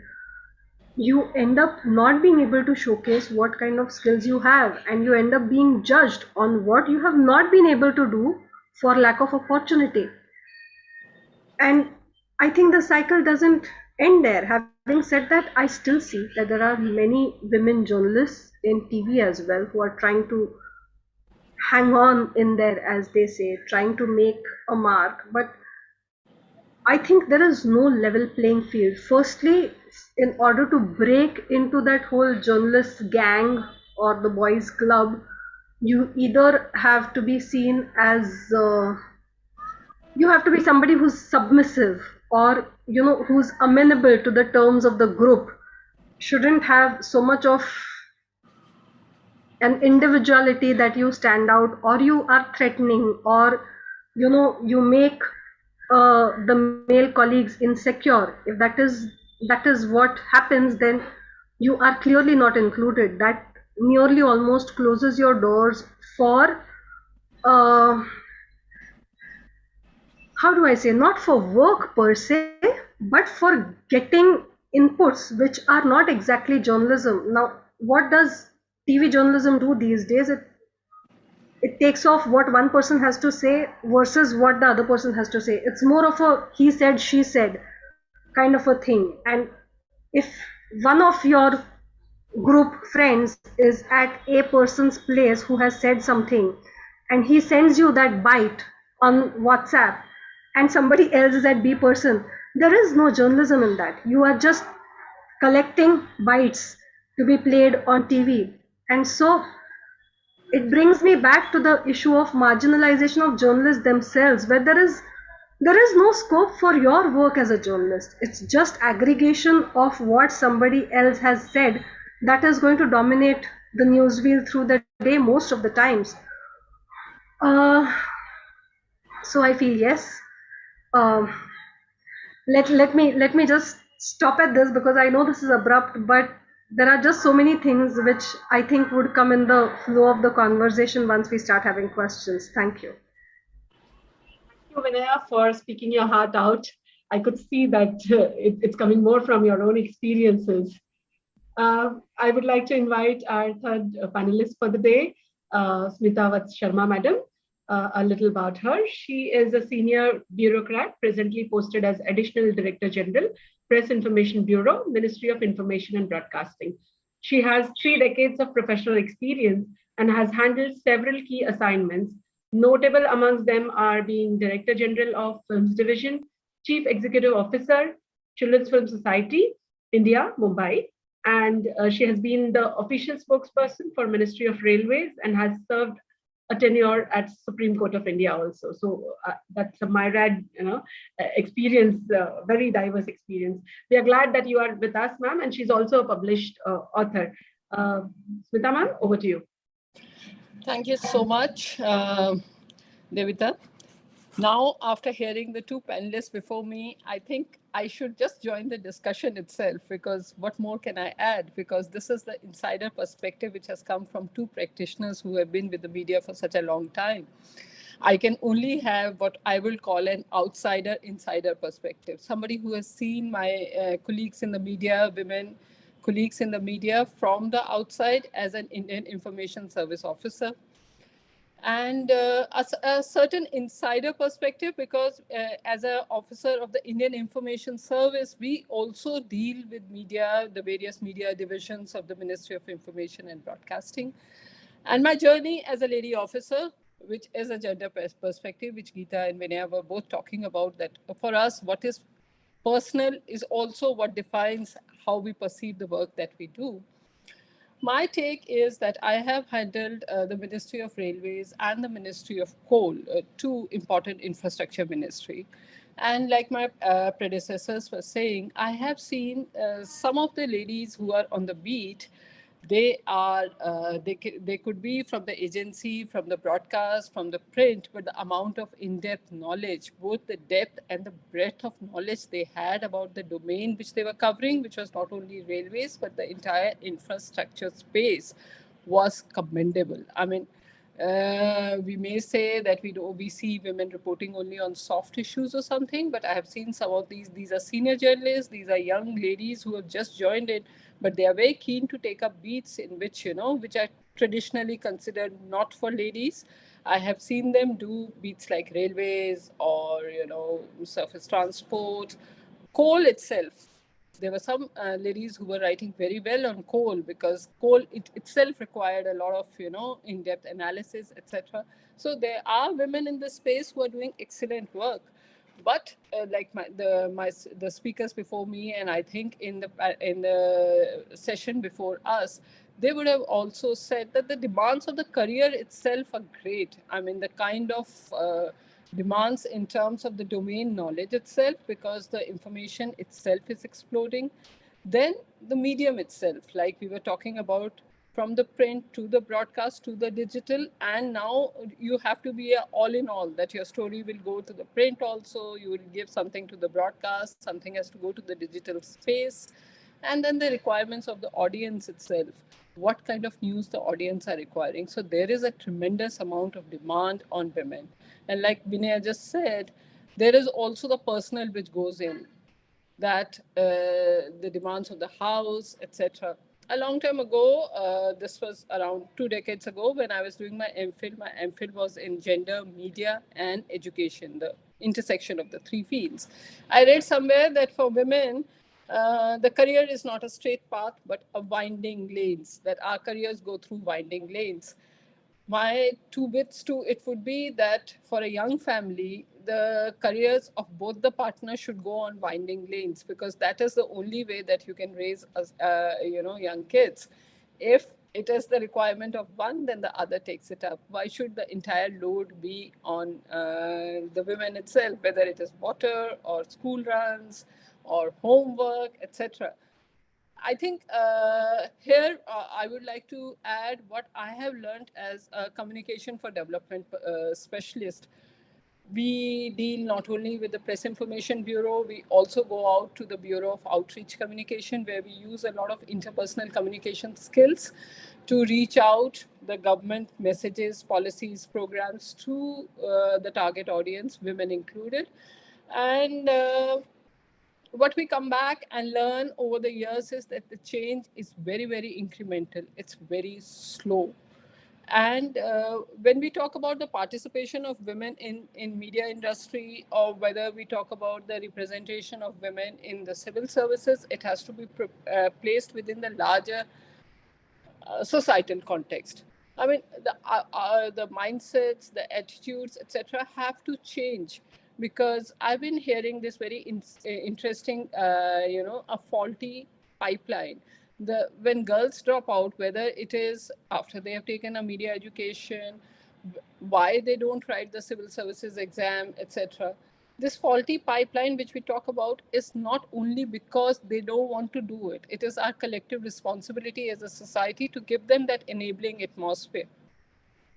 you end up not being able to showcase what kind of skills you have, and you end up being judged on what you have not been able to do for lack of opportunity. And I think the cycle doesn't end there. Having said that, I still see that there are many women journalists in TV as well who are trying to hang on in there, as they say, trying to make a mark. But I think there is no level playing field. Firstly, in order to break into that whole journalist gang or the boys club, you either have to be seen as you have to be somebody who's submissive, or who's amenable to the terms of the group, shouldn't have so much of an individuality that you stand out, or you are threatening, or you make the male colleagues insecure. If that is what happens, then you are clearly not included. That nearly almost closes your doors for how do I say, not for work per se, but for getting inputs which are not exactly journalism. Now, what does TV journalism do these days? It takes off what one person has to say versus what the other person has to say. It's more of a he said, she said kind of a thing. And if one of your group friends is at a person's place who has said something, and he sends you that bite on WhatsApp, and somebody else is at B person, there is no journalism in that. You are just collecting bites to be played on TV. And so it brings me back to the issue of marginalization of journalists themselves, where there is no scope for your work as a journalist. It's just aggregation of what somebody else has said that is going to dominate the news wheel through the day most of the times. So I feel yes. Let me just stop at this, because I know this is abrupt, but there are just so many things which I think would come in the flow of the conversation once we start having questions. Thank you. you, Vinaya, for speaking your heart out. I could see that it's coming more from your own experiences. I would like to invite our third panelist for the day, Smita Vats Sharma, madam. A little about her. She is a senior bureaucrat, presently posted as Additional Director General, Press Information Bureau, Ministry of Information and Broadcasting. She has 3 decades of professional experience and has handled several key assignments. Notable amongst them are being Director General of Films Division, Chief Executive Officer, Children's Film Society, India, Mumbai, and she has been the official spokesperson for Ministry of Railways and has served a tenure at Supreme Court of India also. So that's a myriad, experience, very diverse experience. We are glad that you are with us, ma'am, and she's also a published author. Smita, ma'am, over to you. Thank you so much, Devita. Now, after hearing the 2 panelists before me, I think I should just join the discussion itself, because what more can I add? Because this is the insider perspective which has come from 2 practitioners who have been with the media for such a long time. I can only have what I will call an outsider-insider perspective. Somebody who has seen my colleagues in the media, women colleagues in the media from the outside as an Indian Information Service officer. And a certain insider perspective, because as an officer of the Indian Information Service, we also deal with media, the various media divisions of the Ministry of Information and Broadcasting. And my journey as a lady officer, which is a gender perspective, which Geeta and Vinaya were both talking about, that for us, what is personal is also what defines how we perceive the work that we do. My take is that I have handled the Ministry of Railways and the Ministry of Coal, 2 important infrastructure ministry. And like my predecessors were saying, I have seen some of the ladies who are on the beat. They are, they could be from the agency, from the broadcast, from the print, but the amount of in-depth knowledge, both the depth and the breadth of knowledge they had about the domain which they were covering, which was not only railways, but the entire infrastructure space, was commendable. I mean, we may say that we see women reporting only on soft issues or something, but I have seen some of these are senior journalists, these are young ladies who have just joined it, but they are very keen to take up beats in which, which are traditionally considered not for ladies. I have seen them do beats like railways or, surface transport, coal itself. There were some ladies who were writing very well on coal, because coal itself required a lot of, in-depth analysis, etc. So there are women in this space who are doing excellent work. But like the speakers before me, and I think in the session before us, they would have also said that the demands of the career itself are great. I mean, the kind of demands in terms of the domain knowledge itself, because the information itself is exploding. Then the medium itself, like we were talking about, from the print to the broadcast to the digital, and now you have to be all in all, that your story will go to the print also, you will give something to the broadcast, something has to go to the digital space, and then the requirements of the audience itself, what kind of news the audience are requiring. So there is a tremendous amount of demand on women. And like Vinaya just said, there is also the personal which goes in, that the demands of the house, etc. A long time ago, this was around 2 decades ago, when I was doing my MPhil. My MPhil was in gender, media, and education, the intersection of the 3 fields. I read somewhere that for women, the career is not a straight path, but a winding lanes, that our careers go through winding lanes. My 2 bits to it would be that for a young family, the careers of both the partners should go on winding lanes, because that is the only way that you can raise, young kids. If it is the requirement of one, then the other takes it up. Why should the entire load be on the women itself, whether it is water or school runs or homework, etc.? I think here I would like to add what I have learned as a communication for development specialist. We deal not only with the Press Information Bureau, we also go out to the Bureau of Outreach Communication, where we use a lot of interpersonal communication skills to reach out the government messages, policies, programs to the target audience, women included. And what we come back and learn over the years is that the change is very, very incremental. It's very slow. And when we talk about the participation of women in media industry, or whether we talk about the representation of women in the civil services, it has to be placed within the larger societal context. I mean, the mindsets, the attitudes, etc., have to change, because I've been hearing this very interesting, a faulty pipeline. When girls drop out, whether it is after they have taken a media education, why they don't write the civil services exam, etc. This faulty pipeline which we talk about is not only because they don't want to do it. It is our collective responsibility as a society to give them that enabling atmosphere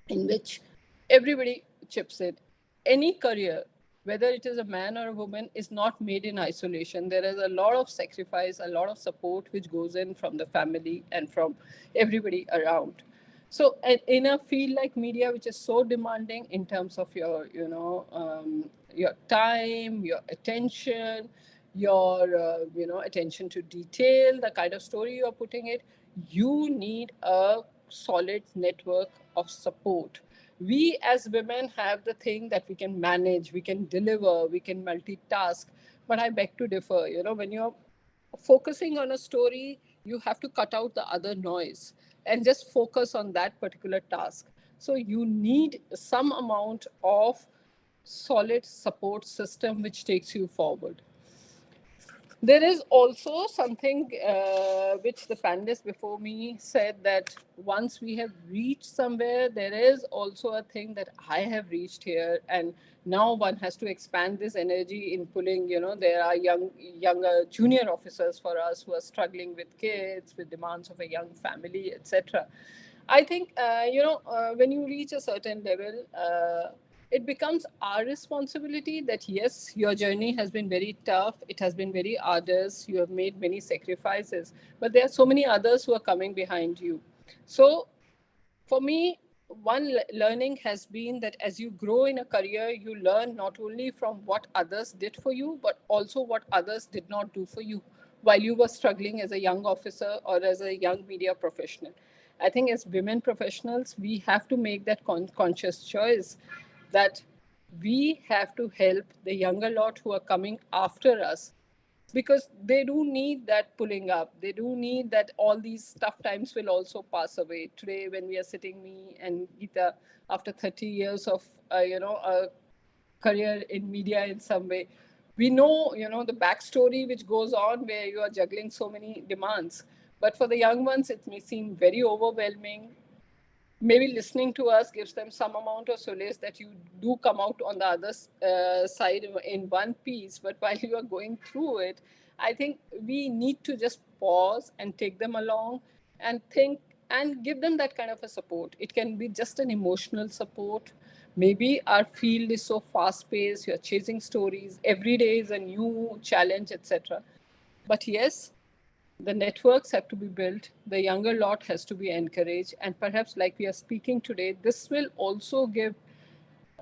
in which everybody chips in. Any career, whether it is a man or a woman, is not made in isolation. There is a lot of sacrifice, a lot of support which goes in from the family and from everybody around. So in a field like media, which is so demanding in terms of your, your time, your attention, your, attention to detail, the kind of story you're putting it, you need a solid network of support. We as women have the thing that we can manage, we can deliver, we can multitask. But I beg to differ. When you're focusing on a story, you have to cut out the other noise and just focus on that particular task. So you need some amount of solid support system which takes you forward. There is also something which the panelists before me said, that once we have reached somewhere, there is also a thing that I have reached here, and now one has to expand this energy in pulling. There are younger junior officers for us who are struggling with kids, with demands of a young family, etc. I think when you reach a certain level, it becomes our responsibility that yes, your journey has been very tough, it has been very arduous, you have made many sacrifices, but there are so many others who are coming behind you. So for me, one learning has been that as you grow in a career, you learn not only from what others did for you, but also what others did not do for you while you were struggling as a young officer or as a young media professional. I think as women professionals, we have to make that conscious choice that we have to help the younger lot who are coming after us, because they do need that pulling up. They do need that all these tough times will also pass away. Today, when we are sitting, me and Geeta, after 30 years of, a career in media in some way, we know, the backstory which goes on where you are juggling so many demands. But for the young ones, it may seem very overwhelming. Maybe listening to us gives them some amount of solace that you do come out on the other side in one piece. But while you are going through it, I think we need to just pause and take them along and think and give them that kind of a support. It can be just an emotional support. Maybe our field is so fast paced, you're chasing stories, every day is a new challenge, etc. But yes, the networks have to be built, the younger lot has to be encouraged, and perhaps like we are speaking today, this will also give,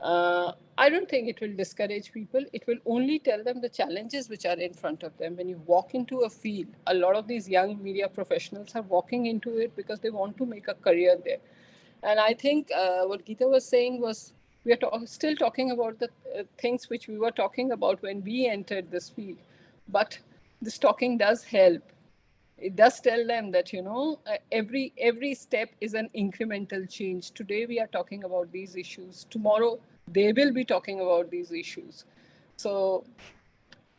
I don't think it will discourage people. It will only tell them the challenges which are in front of them. When you walk into a field, a lot of these young media professionals are walking into it because they want to make a career there. And I think what Geeta was saying was, we are still talking about the things which we were talking about when we entered this field. But this talking does help. It does tell them that every step is an incremental change. Today we are talking about these issues, tomorrow they will be talking about these issues. So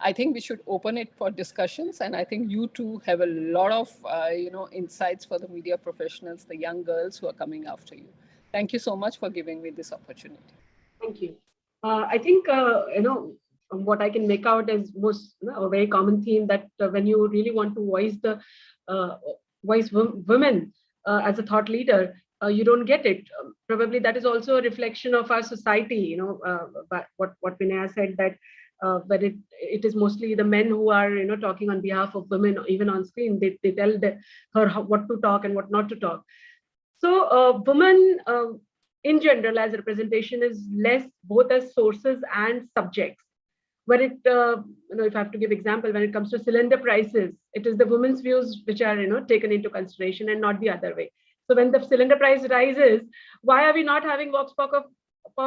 I think we should open it for discussions, and I think you two have a lot of insights for the media professionals, the young girls who are coming after you. Thank you so much for giving me this opportunity. Thank you. I think what I can make out is a very common theme, that when you really want to voice women as a thought leader, you don't get it. Probably that is also a reflection of our society. But what Vinaya said, that but it is mostly the men who are talking on behalf of women, even on screen. They tell her what to talk and what not to talk. So women in general as representation is less, both as sources and subjects. When it if I have to give example, when it comes to cylinder prices, it is the women's views which are taken into consideration and not the other way. So when the cylinder price rises, why are we not having vox pop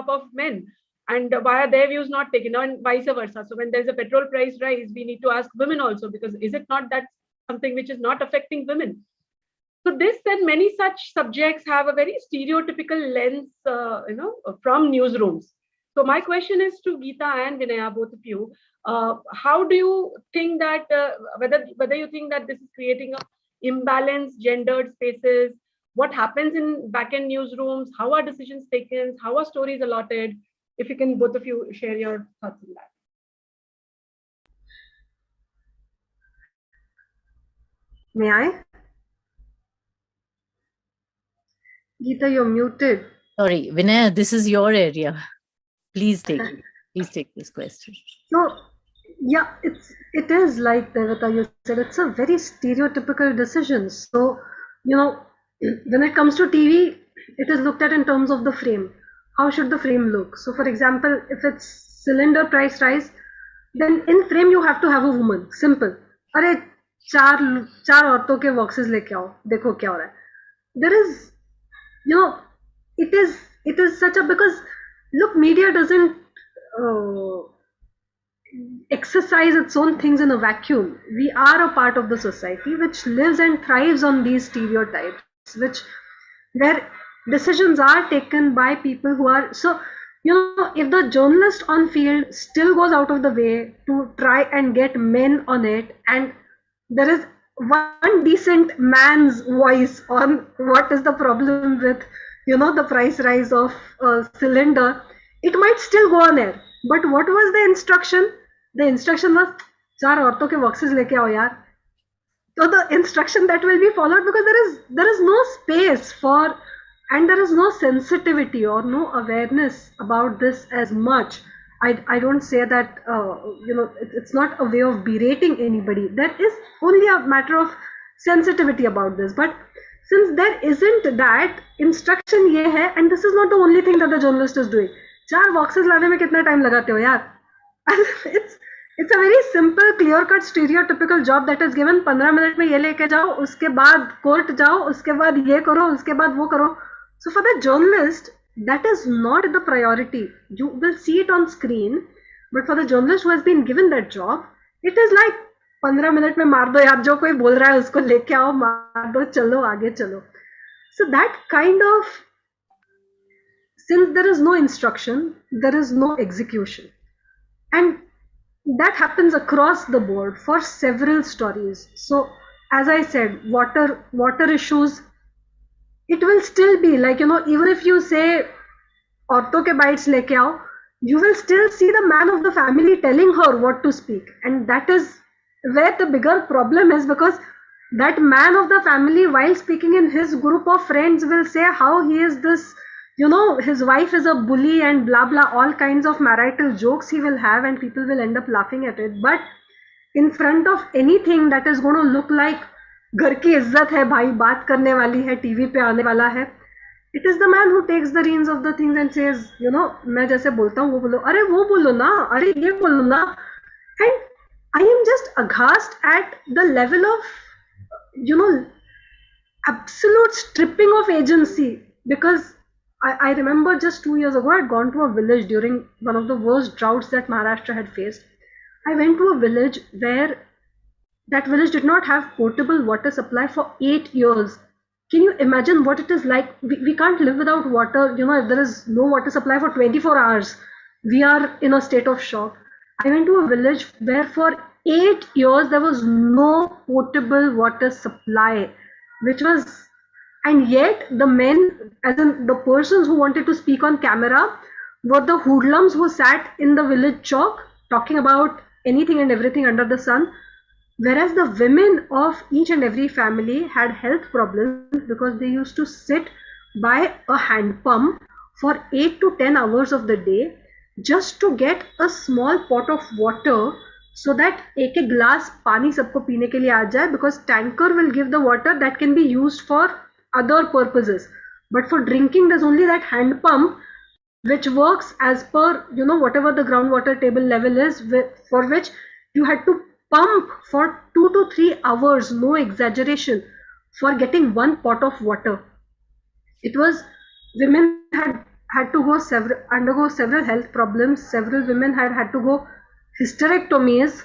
of men? And why are their views not taken, and vice versa? So when there's a petrol price rise, we need to ask women also, because is it not that something which is not affecting women? So this and many such subjects have a very stereotypical lens, from newsrooms. So my question is to Geeta and Vinaya, both of you. How do you think that whether you think that this is creating a imbalanced gendered spaces? What happens in back-end newsrooms? How are decisions taken? How are stories allotted? If you can, both of you, share your thoughts on that. May I? Geeta, you're muted. Sorry, Vinaya, this is your area. Please take it. Please take this question. So, yeah, it is like Devata, you said, it's a very stereotypical decision. So, when it comes to TV, it is looked at in terms of the frame. How should the frame look? So, for example, if it's cylinder price rise, then in frame you have to have a woman. Simple. अरे चार औरतों के boxes लेके आओ, देखो क्या हो रहा है. There is, it is such a, because look, media doesn't exercise its own things in a vacuum. We are a part of the society which lives and thrives on these stereotypes, where decisions are taken by people who are, so if the journalist on field still goes out of the way to try and get men on it, and there is one decent man's voice on what is the problem with the price rise of a cylinder, it might still go on air. But what was the instruction? The instruction was, चार औरतों के boxes लेके आओ यार. So the instruction that will be followed, because there is no space for, and there is no sensitivity or no awareness about this as much. I don't say that it's not a way of berating anybody. There is only a matter of sensitivity about this. But since there isn't that instruction, ये है, and this is not the only thing that the journalist is doing. चार boxes लाने में कितना time लगाते हो यार? It's a very simple, clear-cut, stereotypical job that is given. 15 minutes में ये लेके जाओ, उसके बाद कोर्ट जाओ, उसके बाद ये करो, उसके बाद वो करो. So for the journalist, that is not the priority. You will see it on screen, but for the journalist who has been given that job, it is like 15 minutes में मार दो यार, जो कोई बोल रहा है उसको लेके आओ, मार दो, चलो आगे चलो. So that kind of, since there is no instruction, there is no execution, and that happens across the board for several stories. So as I said, water issues, it will still be like, even if you say औरतों के bites लेके आओ, you will still see the man of the family telling her what to speak. And that is where the bigger problem is, because that man of the family, while speaking in his group of friends, will say how he is this, his wife is a bully and blah blah, all kinds of marital jokes he will have, and people will end up laughing at it. But in front of anything that is going to look like घर की इज्जत है भाई, बात करने वाली है, TV पे आने वाला है, it is the man who takes the reins of the things and says, मैं जैसे बोलता हूँ वो बोलो, अरे वो बोलो ना, अरे ये बोलो ना. And I am just aghast at the level of absolute stripping of agency. Because I remember just 2 years ago, I had gone to a village during one of the worst droughts that Maharashtra had faced. I went to a village where that village did not have potable water supply for 8 years. Can you imagine what it is like? We can't live without water. If there is no water supply for 24 hours, we are in a state of shock. I went to a village where for 8 years there was no potable water supply, and yet the men, as in the persons who wanted to speak on camera, were the hoodlums who sat in the village chalk talking about anything and everything under the sun. Whereas the women of each and every family had health problems because they used to sit by a hand pump for 8 to 10 hours of the day just to get a small pot of water so that एक एक glass पानी सबको पीने के लिए आ जाए, because tanker will give the water that can be used for other purposes, but for drinking there's only that hand pump which works as per, you know, whatever the groundwater table level is, for which you had to pump for 2 to 3 hours, no exaggeration, for getting one pot of water. It was, women had to undergo several health problems. Several women had to go hysterectomies,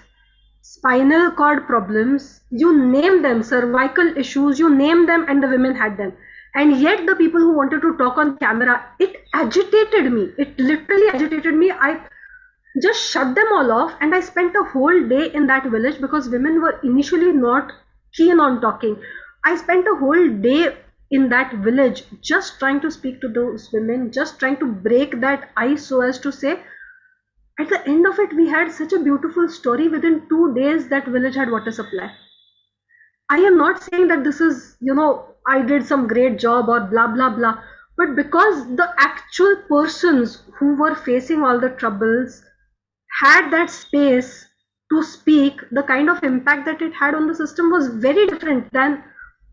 spinal cord problems, you name them, cervical issues, you name them, and the women had them. And yet the people who wanted to talk on camera, it agitated me. It literally agitated me. I just shut them all off, and I spent a whole day in that village because women were initially not keen on talking. I spent a whole day in that village just trying to speak to those women, just trying to break that ice so as to say, at the end of it, we had such a beautiful story. Within 2 days, that village had water supply. I am not saying that this is, you know, I did some great job or blah, blah, blah. But because the actual persons who were facing all the troubles had that space to speak, the kind of impact that it had on the system was very different than,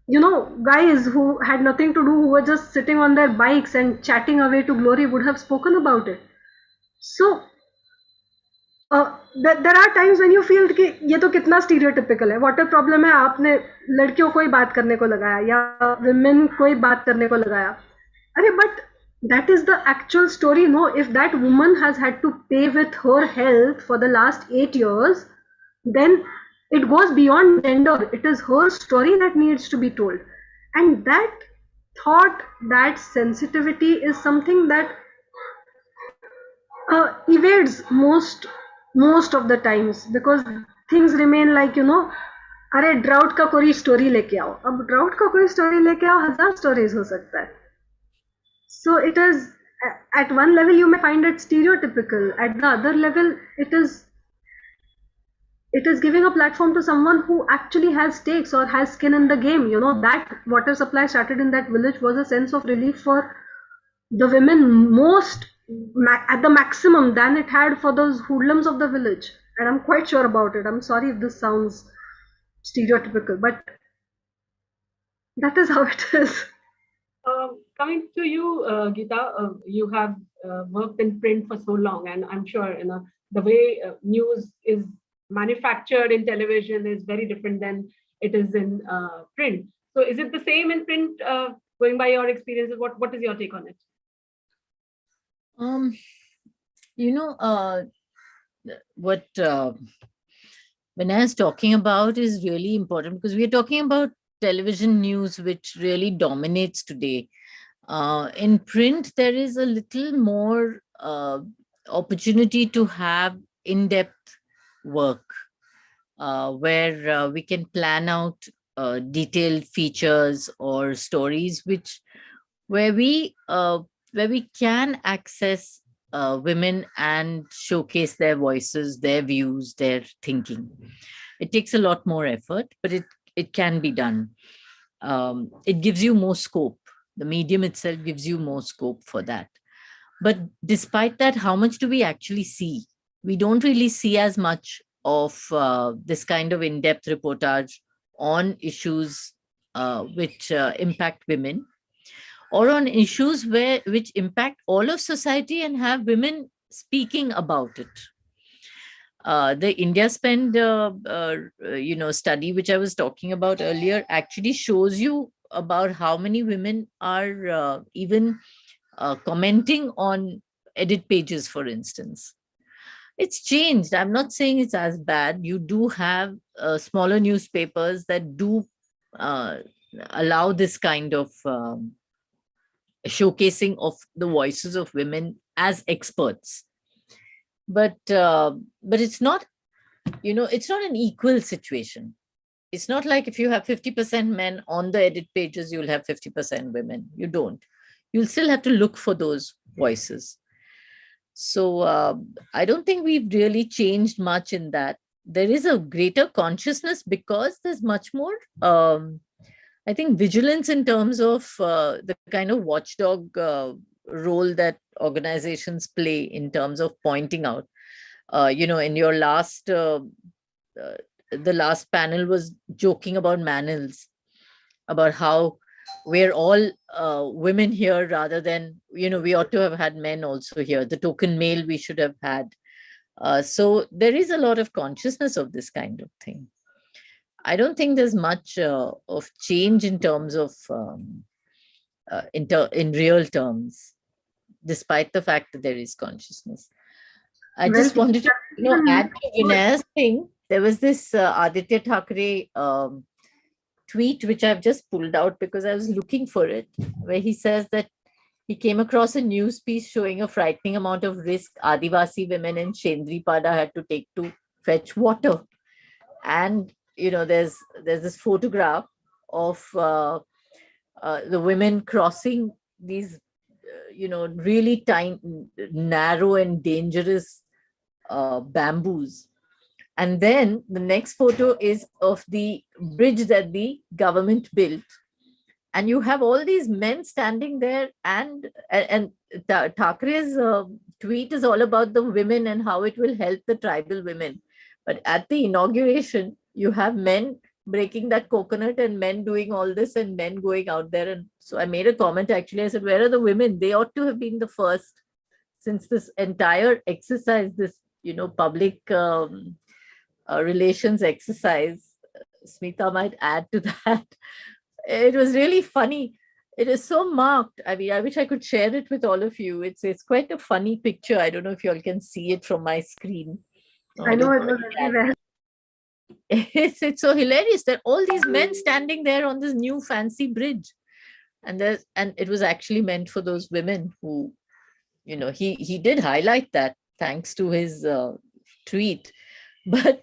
you know, guys who had nothing to do, who were just sitting on their bikes and chatting away to glory would have spoken about it. So, there are times when you feel कि ये तो कितना stereotypical है, water problem है, आपने लड़कियों को ही बात करने को लगाया या women को ही बात करने को लगाया. अरे but that is the actual story, no? If that woman has had to pay with her health for the last 8 years, then it goes beyond gender. It is her story that needs to be told. And that thought, that sensitivity is something that evades most of the times, because things remain like, you know, अरे drought का कोई story लेके आओ. अब drought का कोई story लेके आओ, 1000 स्टोरीज हो सकता है. So it is, at one level you may find it stereotypical, at the other level it is giving a platform to someone who actually has stakes or has skin in the game. You know, that water supply started in that village was a sense of relief for the women most at the maximum than it had for those hoodlums of the village. And I'm quite sure about it. I'm sorry if this sounds stereotypical, but that is how it is. Coming to you, Geeta, you have worked in print for so long, and I'm sure, you know, the way news is manufactured in television is very different than it is in print. So is it the same in print, going by your experiences? What is your take on it? You know, what Vinaya is talking about is really important, because we are talking about television news, which really dominates today. In print, there is a little more opportunity to have in-depth work, where we can plan out detailed features or stories, where we can access women and showcase their voices, their views, their thinking. It takes a lot more effort, but it can be done. It gives you more scope. The medium itself gives you more scope for that. But despite that, how much do we actually see? We don't really see as much of this kind of in-depth reportage on issues which impact women, or on issues which impact all of society and have women speaking about it. The India Spend study, which I was talking about earlier, actually shows you about how many women are even commenting on edit pages, for instance. It's changed. I'm not saying it's as bad. You do have smaller newspapers that do allow this kind of showcasing of the voices of women as experts. But it's not, it's not an equal situation. It's not like if you have 50% men on the edit pages, you'll have 50% women. You don't. You'll still have to look for those voices. So I don't think we've really changed much in that. There is a greater consciousness because there's much more I think vigilance in terms of the kind of watchdog role that organizations play in terms of pointing out. In your last, the last panel was joking about manels, about how we're all women here rather than, we ought to have had men also here. The token male we should have had. So there is a lot of consciousness of this kind of thing. I don't think there's much of change in terms of in real terms, despite the fact that there is consciousness. I just wanted to add to Vinaya's thing. There was this Aditya Thackeray tweet, which I've just pulled out because I was looking for it, where he says that he came across a news piece showing a frightening amount of risk Adivasi women in Shendripada had to take to fetch water. And there's this photograph of the women crossing these, really tiny, narrow and dangerous bamboos. And then the next photo is of the bridge that the government built. And you have all these men standing there, and Thackeray's tweet is all about the women and how it will help the tribal women. But at the inauguration, you have men breaking that coconut and men doing all this and men going out there. And so I made a comment, actually. I said, where are the women? They ought to have been the first, since this entire exercise, this, public relations exercise, Smita might add to that. It was really funny. It is so marked. I mean, I wish I could share it with all of you. It's quite a funny picture. I don't know if you all can see it from my screen. I know it was everywhere. It's so hilarious that all these men standing there on this new fancy bridge, and it was actually meant for those women who, he did highlight that thanks to his tweet, but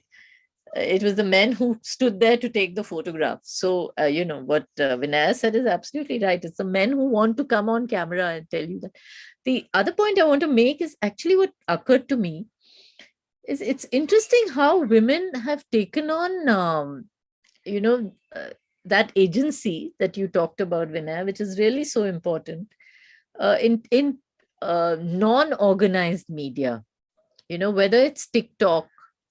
it was the men who stood there to take the photograph. So what Vinaya said is absolutely right. It's the men who want to come on camera and tell you that. The other point I want to make is actually what occurred to me. It's interesting how women have taken on, that agency that you talked about, Vinaya, which is really so important in non-organized media, whether it's TikTok,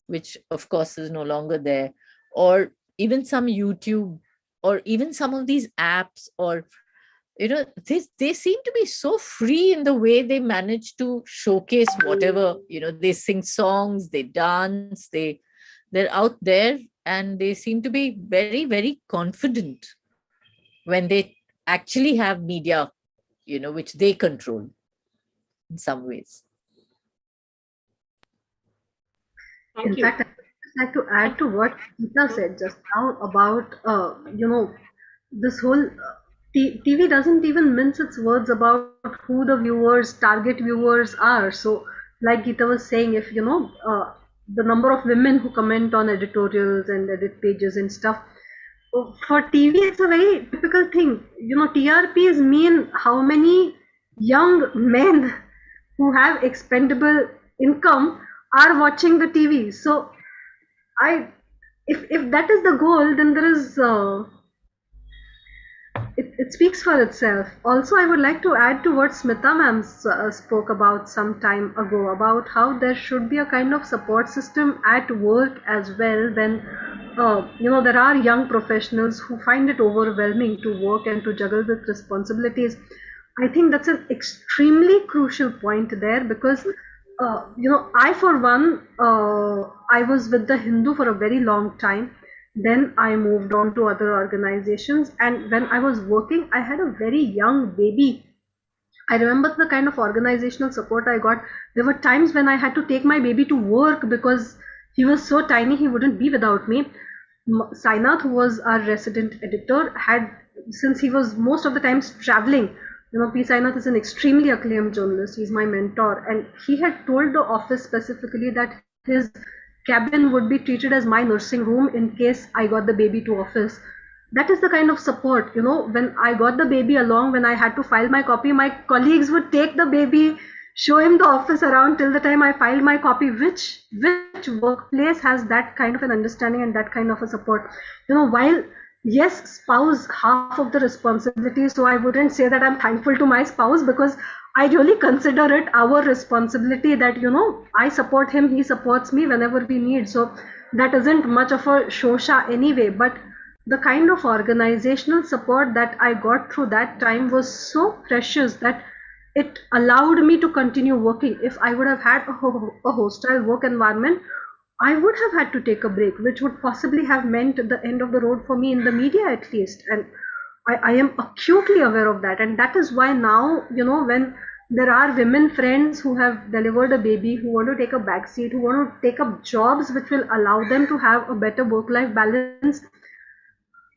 which of course is no longer there, or even some YouTube, or even some of these apps, or they seem to be so free in the way they manage to showcase whatever, they sing songs, they dance, they're out there, and they seem to be very, very confident when they actually have media, which they control in some ways. In fact, I would just like to add to what Geeta said just now about, this whole TV doesn't even mince its words about who the target viewers are. So, like Geeta was saying, if the number of women who comment on editorials and edit pages and stuff, for TV it's a very typical thing. TRPs mean how many young men who have expendable income are watching the TV. So, if that is the goal, then there is. It speaks for itself. Also, I would like to add to what Smita ma'am spoke about some time ago, about how there should be a kind of support system at work as well when, there are young professionals who find it overwhelming to work and to juggle with responsibilities. I think that's an extremely crucial point there because, I for one, I was with the Hindu for a very long time. Then I moved on to other organizations, and when I was working, I had a very young baby. I remember the kind of organizational support I got. There were times when I had to take my baby to work because he was so tiny he wouldn't be without me. Sainath, who was our resident editor, since he was most of the times traveling, P. Sainath is an extremely acclaimed journalist. He's my mentor, and he had told the office specifically that his cabin would be treated as my nursing room in case I got the baby to office. That is the kind of support, when I got the baby along, when I had to file my copy, my colleagues would take the baby, show him the office around till the time I filed my copy. Which workplace has that kind of an understanding and that kind of a support? While yes, spouse half of the responsibility. So I wouldn't say that I'm thankful to my spouse, because I really consider it our responsibility that, I support him, he supports me whenever we need. So that isn't much of a shosha anyway. But the kind of organizational support that I got through that time was so precious that it allowed me to continue working. If I would have had a hostile work environment, I would have had to take a break, which would possibly have meant the end of the road for me in the media at least. And I am acutely aware of that. And that is why now, when there are women friends who have delivered a baby, who want to take a back seat, who want to take up jobs which will allow them to have a better work-life balance,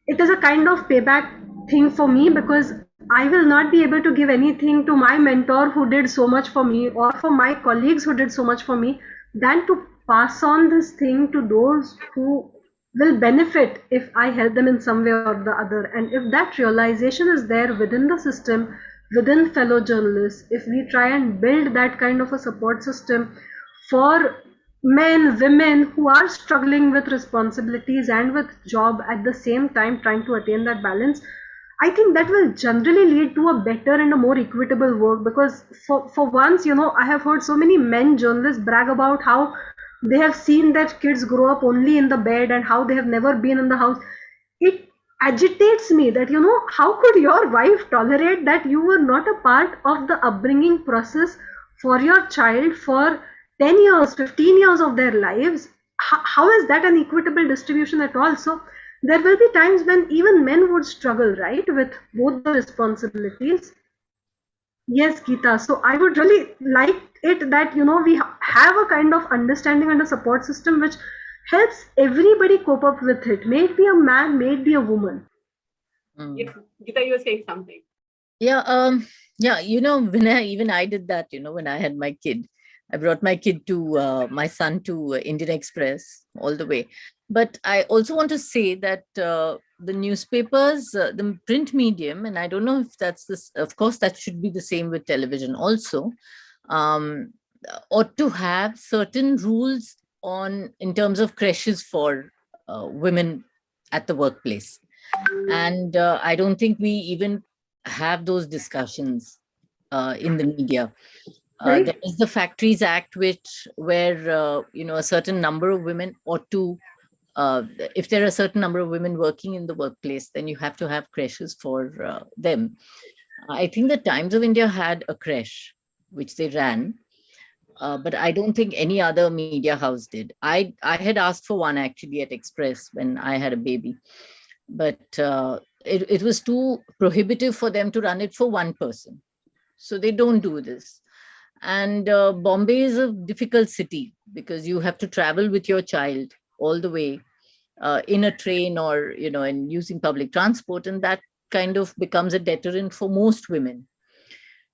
it is a kind of payback thing for me, because I will not be able to give anything to my mentor who did so much for me, or for my colleagues who did so much for me, than to pass on this thing to those who will benefit if I help them in some way or the other. And if that realization is there within the system, within fellow journalists, if we try and build that kind of a support system for men, women who are struggling with responsibilities and with job at the same time, trying to attain that balance, I think that will generally lead to a better and a more equitable work. Because for once, I have heard so many men journalists brag about how they have seen their kids grow up only in the bed and how they have never been in the house. It agitates me that, how could your wife tolerate that you were not a part of the upbringing process for your child for 10 years, 15 years of their lives? How is that an equitable distribution at all? So there will be times when even men would struggle, right, with both the responsibilities. Yes, Geeta. So I would really like it that, we have a kind of understanding and a support system which helps everybody cope up with it. May it be a man, may it be a woman. Yes, Geeta, you were saying something. Yeah, Vinaya, even I did that, when I had my kid. I brought my kid to my son to Indian Express all the way. But I also want to say that the newspapers, the print medium, and I don't know if that's this, of course, that should be the same with television also, ought to have certain rules in terms of creches for women at the workplace. And I don't think we even have those discussions in the media. Right. There is the Factories Act, where a certain number of women ought to, if there are a certain number of women working in the workplace, then you have to have creches for them. I think the Times of India had a creche which they ran, but I don't think any other media house did. I had asked for one actually at Express when I had a baby, but it was too prohibitive for them to run it for one person. So they don't do this. And Bombay is a difficult city because you have to travel with your child all the way in a train or, and using public transport. And that kind of becomes a deterrent for most women.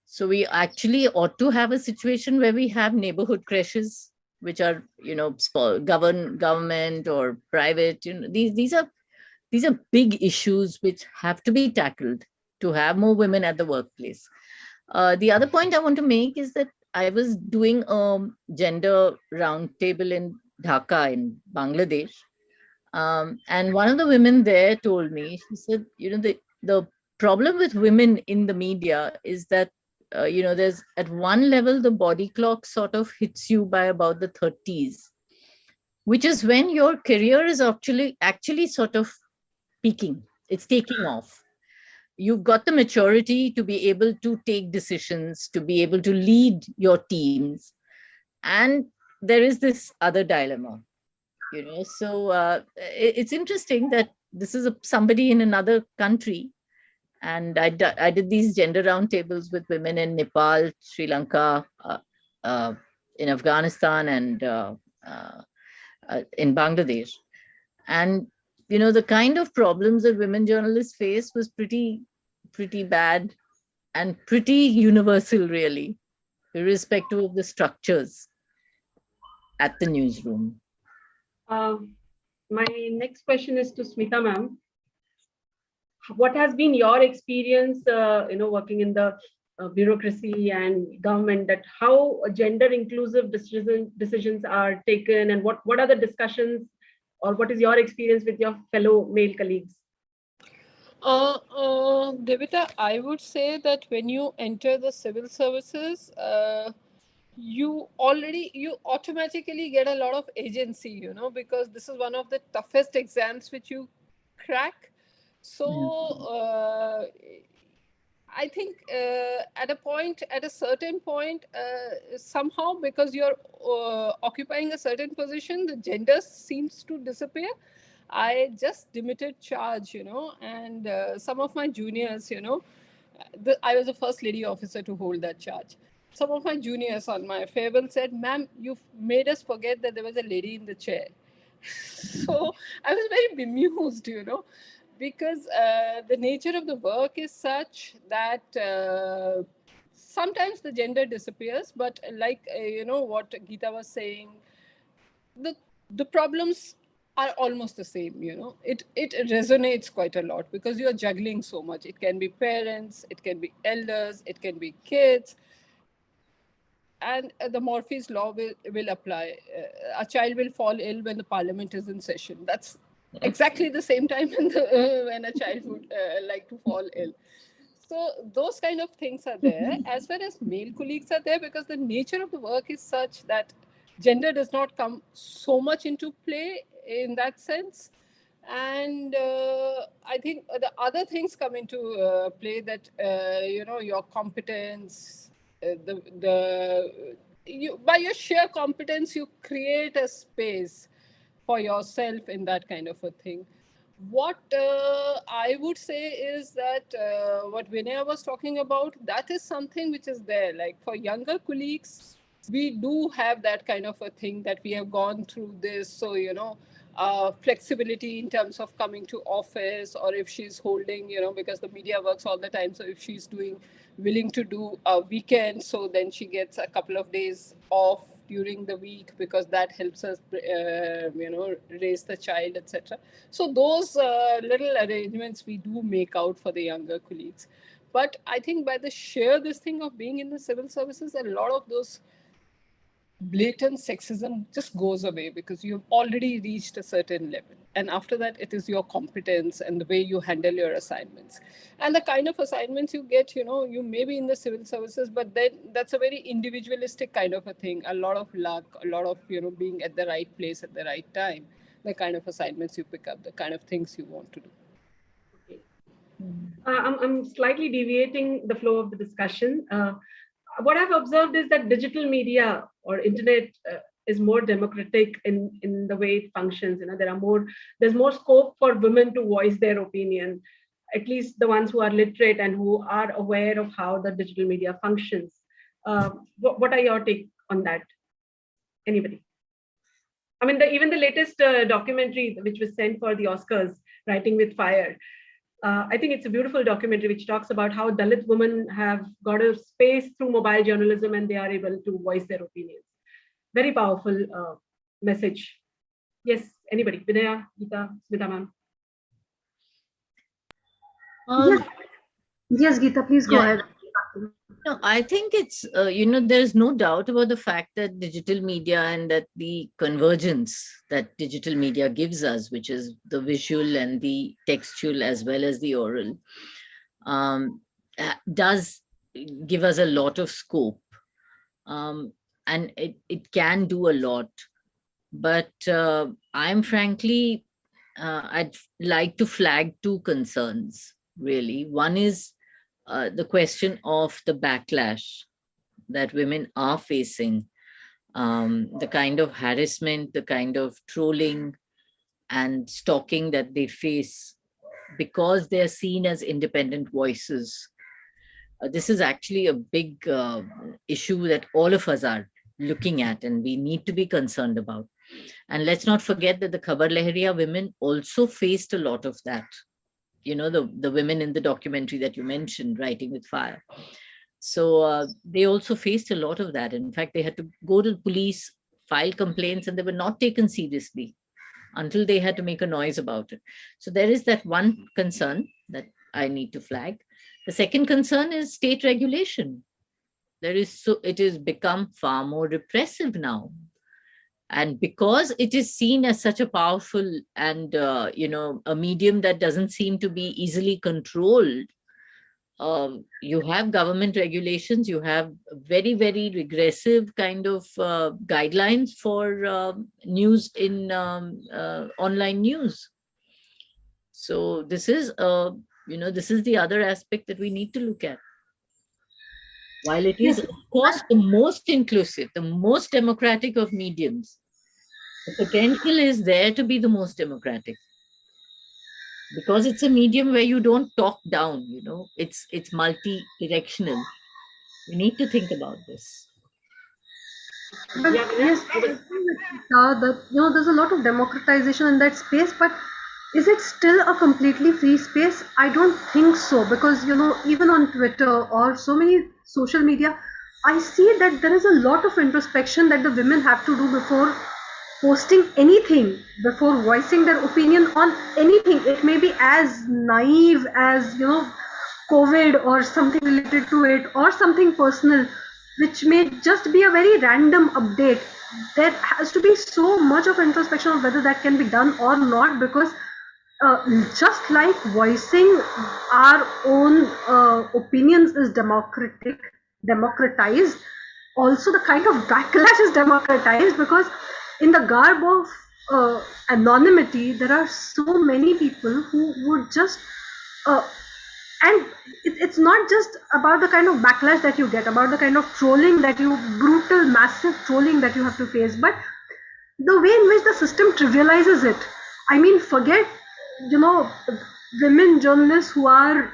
So we actually ought to have a situation where we have neighborhood creches, which are, government or private. These are big issues which have to be tackled to have more women at the workplace. The other point I want to make is that I was doing a gender roundtable in Dhaka in Bangladesh. And one of the women there told me, she said, the problem with women in the media is that, there's at one level, the body clock sort of hits you by about the 30s, which is when your career is actually sort of peaking. It's taking off. You've got the maturity to be able to take decisions, to be able to lead your teams. And there is this other dilemma, So it's interesting that this is somebody in another country. And I did these gender roundtables with women in Nepal, Sri Lanka, in Afghanistan, and in Bangladesh. And the kind of problems that women journalists face was pretty bad and pretty universal, really, irrespective of the structures at the newsroom. My next question is to Smita ma'am. What has been your experience, working in the bureaucracy and government, that how gender inclusive decisions are taken, and what are the discussions, or what is your experience with your fellow male colleagues? Devita, I would say that when you enter the civil services, you automatically get a lot of agency, because this is one of the toughest exams which you crack. So I think at a certain point, somehow, because you're occupying a certain position, the gender seems to disappear. I just demitted charge, and some of my juniors, I was the first lady officer to hold that charge. Some of my juniors on my farewell said, "Ma'am, you've made us forget that there was a lady in the chair." So I was very bemused, because the nature of the work is such that sometimes the gender disappears, but like, what Geeta was saying, the the problems are almost the same. It resonates quite a lot because you're juggling so much. It can be parents, it can be elders, it can be kids, and the Murphy's law will apply. A child will fall ill when the parliament is in session. That's exactly the same time when a child would like to fall ill. So those kind of things are there. As far as male colleagues are there, because the nature of the work is such that gender does not come so much into play in that sense. And I think the other things come into play, that your competence, you, by your sheer competence, you create a space for yourself in that kind of a thing. What I would say is that what Vinaya was talking about, that is something which is there. Like for younger colleagues, we do have that kind of a thing, that we have gone through this. So, flexibility in terms of coming to office, or if she's holding, because the media works all the time. So if she's willing to do a weekend, so then she gets a couple of days off during the week, because that helps us, raise the child, etc. So those little arrangements we do make out for the younger colleagues. But I think by the sheer this thing of being in the civil services, a lot of those blatant sexism just goes away, because you've already reached a certain level. And after that, it is your competence and the way you handle your assignments. And the kind of assignments you get, you may be in the civil services, but then that's a very individualistic kind of a thing. A lot of luck, a lot of, being at the right place at the right time, the kind of assignments you pick up, the kind of things you want to do. Okay. I'm slightly deviating the flow of the discussion. What I've observed is that digital media or internet is more democratic in the way it functions. There's more scope for women to voice their opinion, at least the ones who are literate and who are aware of how the digital media functions. What are your take on that? Anybody? I mean, even the latest documentary which was sent for the Oscars, Writing with Fire, I think it's a beautiful documentary which talks about how Dalit women have got a space through mobile journalism and they are able to voice their opinions. Very powerful message. Yes, anybody? Vinaya, Geeta, Smita ma'am. Yes, Geeta, please go ahead. No, I think it's, there's no doubt about the fact that digital media and that the convergence that digital media gives us, which is the visual and the textual as well as the oral, does give us a lot of scope. And it can do a lot. But I'm frankly, I'd like to flag two concerns, really. One is the question of the backlash that women are facing, the kind of harassment, the kind of trolling and stalking that they face because they're seen as independent voices. This is actually a big issue that all of us are looking at and we need to be concerned about. And let's not forget that the Khabar Lahariya women also faced a lot of that. The women in the documentary that you mentioned, Writing with Fire. So they also faced a lot of that. In fact, they had to go to the police, file complaints, and they were not taken seriously until they had to make a noise about it. So there is that one concern that I need to flag. The second concern is state regulation. It has become far more repressive now. And because it is seen as such a powerful and, a medium that doesn't seem to be easily controlled, you have government regulations, you have very, very regressive kind of guidelines for news in online news. So this is, this is the other aspect that we need to look at. While it is, of course, the most inclusive, the most democratic of mediums, the potential is there to be the most democratic. Because it's a medium where you don't talk down, it's multi-directional. We need to think about this. Well, yes, I agree with that, there's a lot of democratization in that space, but is it still a completely free space? I don't think so, because even on Twitter or so many social media, I see that there is a lot of introspection that the women have to do before posting anything, before voicing their opinion on anything. It may be as naive as COVID or something related to it, or something personal, which may just be a very random update. There has to be so much of introspection of whether that can be done or not, because just like voicing our own opinions is democratized, also the kind of backlash is democratized, because in the garb of anonymity, there are so many people who would just and it's not just about the kind of backlash that you get, about the kind of trolling that brutal, massive trolling that you have to face, but the way in which the system trivializes it. I mean, forget, women journalists who are,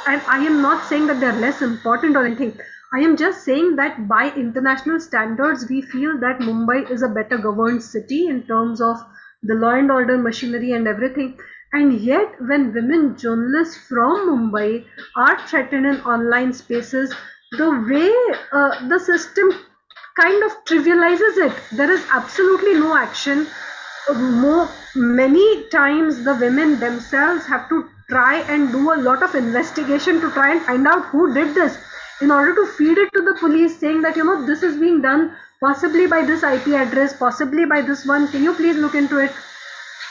and I am not saying that they're less important or anything. I am just saying that by international standards, we feel that Mumbai is a better governed city in terms of the law and order machinery and everything. And yet, when women journalists from Mumbai are threatened in online spaces, the way the system kind of trivializes it, there is absolutely no action. Many times the women themselves have to try and do a lot of investigation to try and find out who did this, in order to feed it to the police, saying that this is being done possibly by this IP address, possibly by this one, can you please look into it?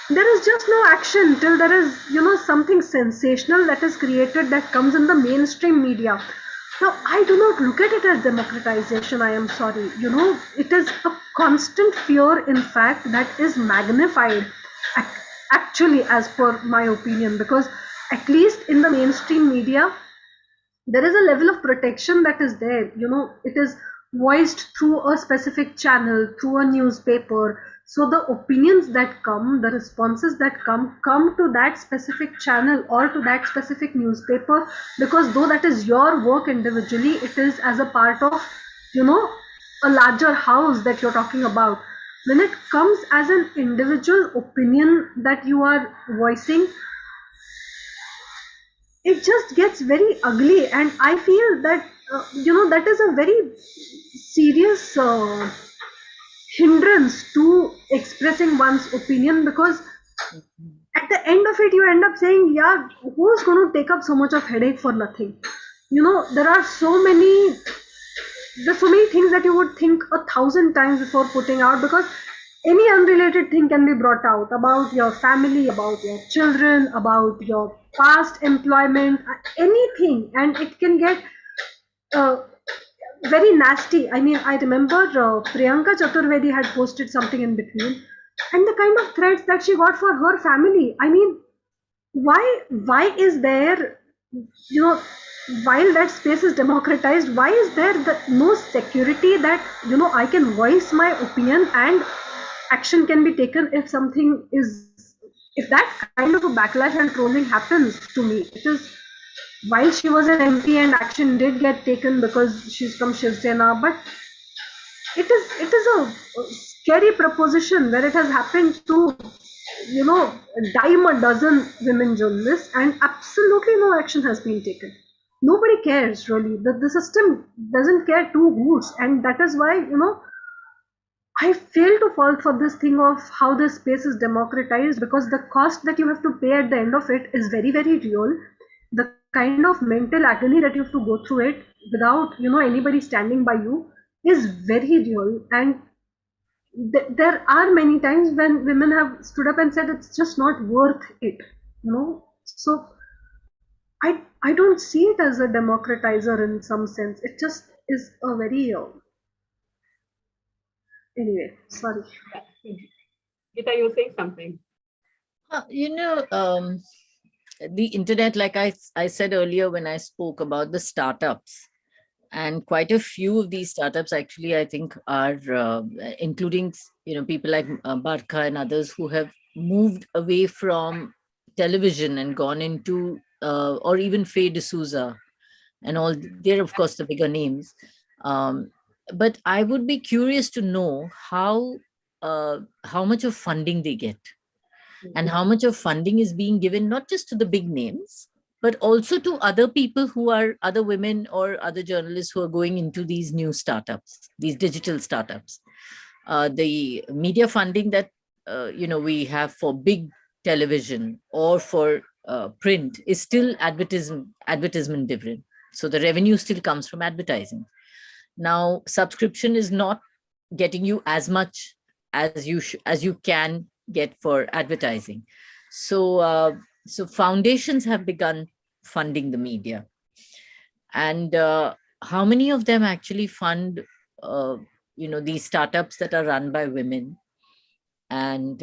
There is just no action till there is something sensational that is created that comes in the mainstream media. Now, I do not look at it as democratization, I am sorry. It is a constant fear, in fact, that is magnified, actually, as per my opinion, because at least in the mainstream media, there is a level of protection that is there. It is voiced through a specific channel, through a newspaper. So the opinions that come, the responses that come to that specific channel or to that specific newspaper, because though that is your work individually, it is as a part of, a larger house that you're talking about. When it comes as an individual opinion that you are voicing, it just gets very ugly, and I feel that that is a very serious hindrance to expressing one's opinion, because at the end of it you end up saying, yeah, who's going to take up so much of headache for nothing? There are so many things that you would think 1,000 times before putting out, because any unrelated thing can be brought out about your family, about your children, about your past employment, anything, and it can get very nasty. I mean, I remember Priyanka Chaturvedi had posted something in between, and the kind of threats that she got for her family. I mean, why is there, while that space is democratized, why is there no security that, I can voice my opinion and action can be taken if that kind of a backlash and trolling happens to me? It is, while she was an MP and action did get taken because she's from Shiv Sena, but it is a scary proposition where it has happened to, dime a dozen women journalists, and absolutely no action has been taken. Nobody cares, really. The system doesn't care two hoots, and that is why, I fail to fall for this thing of how this space is democratized, because the cost that you have to pay at the end of it is very, very real. The kind of mental agony that you have to go through it without, anybody standing by you is very real. And there are many times when women have stood up and said it's just not worth it, you know. So I don't see it as a democratizer in some sense. It just is a very anyway. Sorry. Gita, you were saying something. The internet, like I said earlier when I spoke about the startups, and quite a few of these startups actually, I think, are including, people like Barkha and others who have moved away from television and gone into, or even Faye D'Souza and all. They're, of course, the bigger names. But I would be curious to know how much of funding they get, and how much of funding is being given not just to the big names, but also to other people who are other women or other journalists who are going into these new startups, these digital startups. The media funding that we have for big television or for print is still advertisement driven. So the revenue still comes from advertising. Now, subscription is not getting you as much as you can get for advertising. So foundations have begun funding the media, and how many of them actually fund these startups that are run by women, and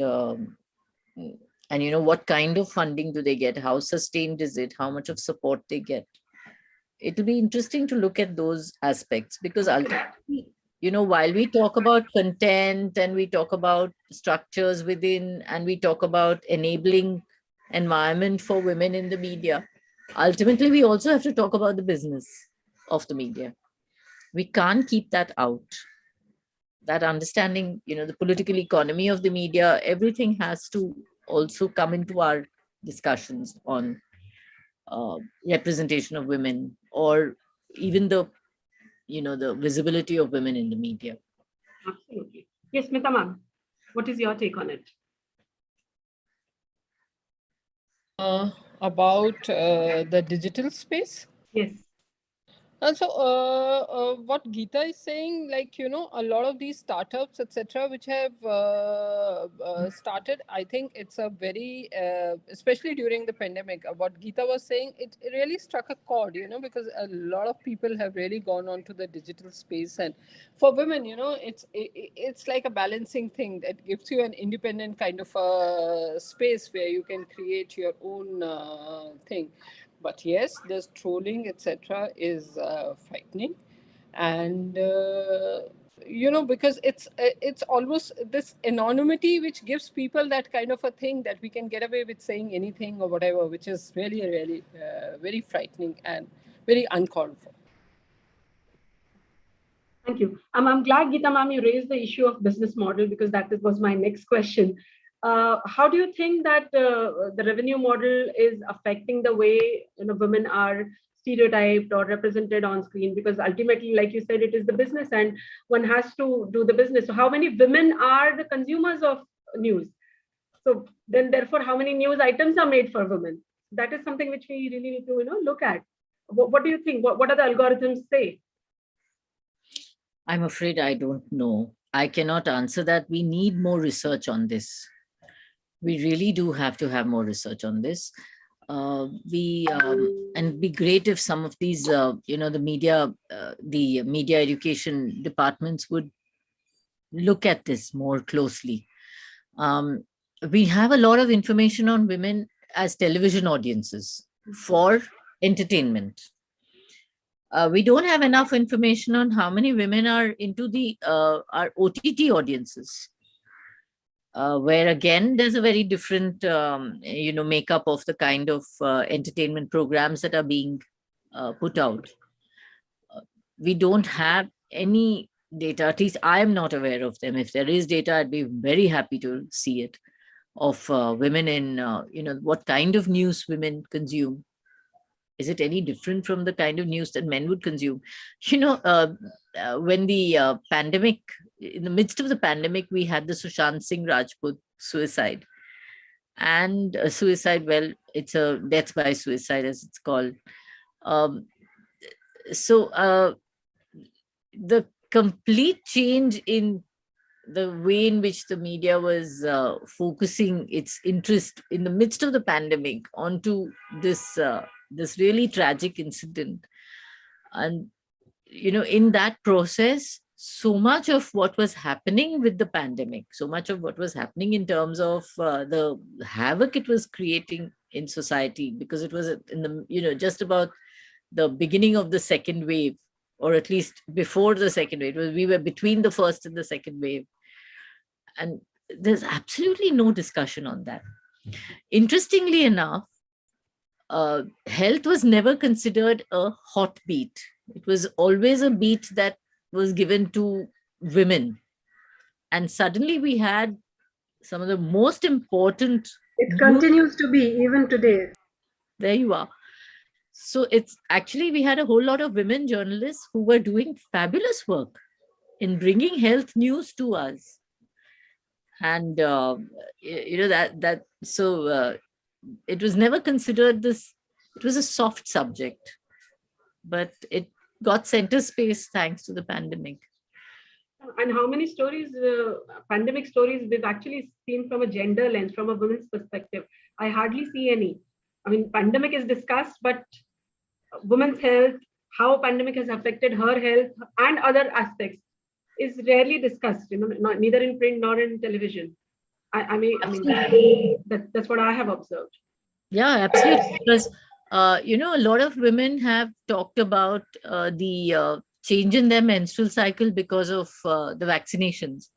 what kind of funding do they get, how sustained is it, how much of support they get. It'll be interesting to look at those aspects, because ultimately, while we talk about content and we talk about structures within and we talk about enabling environment for women in the media, ultimately we also have to talk about the business of the media. We can't keep that out. That understanding, the political economy of the media, everything has to also come into our discussions on representation of women, or even the visibility of women in the media. Absolutely. Yes, Smita ma'am, what is your take on it? About the digital space? Yes. So what Geeta is saying, like, a lot of these startups, etc., which have started, I think it's a very, especially during the pandemic, what Geeta was saying, it really struck a chord, because a lot of people have really gone on to the digital space. And for women, it's like a balancing thing that gives you an independent kind of space where you can create your own thing. But yes, this trolling, etc., is frightening, and because it's almost this anonymity which gives people that kind of a thing that we can get away with saying anything or whatever, which is really, really very frightening and very uncalled for. Thank you. I'm glad, Geeta ma'am, you raised the issue of business model, because that was my next question. How do you think that the revenue model is affecting the way women are stereotyped or represented on screen? Because ultimately, like you said, it is the business and one has to do the business. So how many women are the consumers of news? So then therefore, how many news items are made for women? That is something which we really need to look at. What do you think? What are the algorithms say? I'm afraid I don't know. I cannot answer that. We need more research on this. We really do have to have more research on this. And it'd be great if some of these, the media education departments would look at this more closely. We have a lot of information on women as television audiences for entertainment. We don't have enough information on how many women are into the our OTT audiences, where again there's a very different makeup of the kind of entertainment programs that are being put out. We don't have any data, at least I am not aware of them. If there is data, I'd be very happy to see it, of women in what kind of news women consume. Is it any different from the kind of news that men would consume? When the pandemic, in the midst of the pandemic, we had the Sushant Singh Rajput suicide. And a suicide, well, it's a death by suicide, as it's called. So the complete change in the way in which the media was focusing its interest in the midst of the pandemic onto this really tragic incident. And, in that process, so much of what was happening with the pandemic, so much of what was happening in terms of the havoc it was creating in society, because it was in the, just about the beginning of the second wave, or at least before the second wave. We were between the first and the second wave. And there's absolutely no discussion on that. Interestingly enough, health was never considered a hot beat. It was always a beat that was given to women. And suddenly we had some of the most important. It continues to be even today. There you are. So it's actually, we had a whole lot of women journalists who were doing fabulous work in bringing health news to us. And, so it was never considered this, it was a soft subject, but it got center space thanks to the pandemic. And how many stories, pandemic stories, we've actually seen from a gender lens, from a woman's perspective? I hardly see any. I mean, pandemic is discussed, but women's health, how pandemic has affected her health and other aspects is rarely discussed, neither in print nor in television. I mean, that's what I have observed. Yeah, absolutely. Because, a lot of women have talked about the change in their menstrual cycle because of the vaccinations.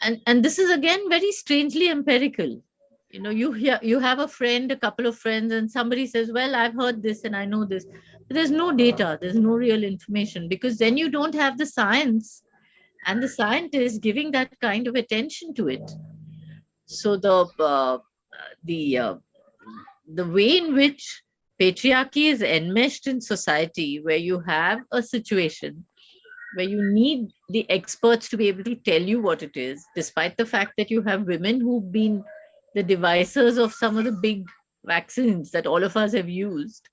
And this is again very strangely empirical. You have a friend, a couple of friends, and somebody says, well, I've heard this and I know this. But there's no data, there's no real information, because then you don't have the science and the scientists giving that kind of attention to it. So the way in which patriarchy is enmeshed in society, where you have a situation where you need the experts to be able to tell you what it is, despite the fact that you have women who've been the devisers of some of the big vaccines that all of us have used,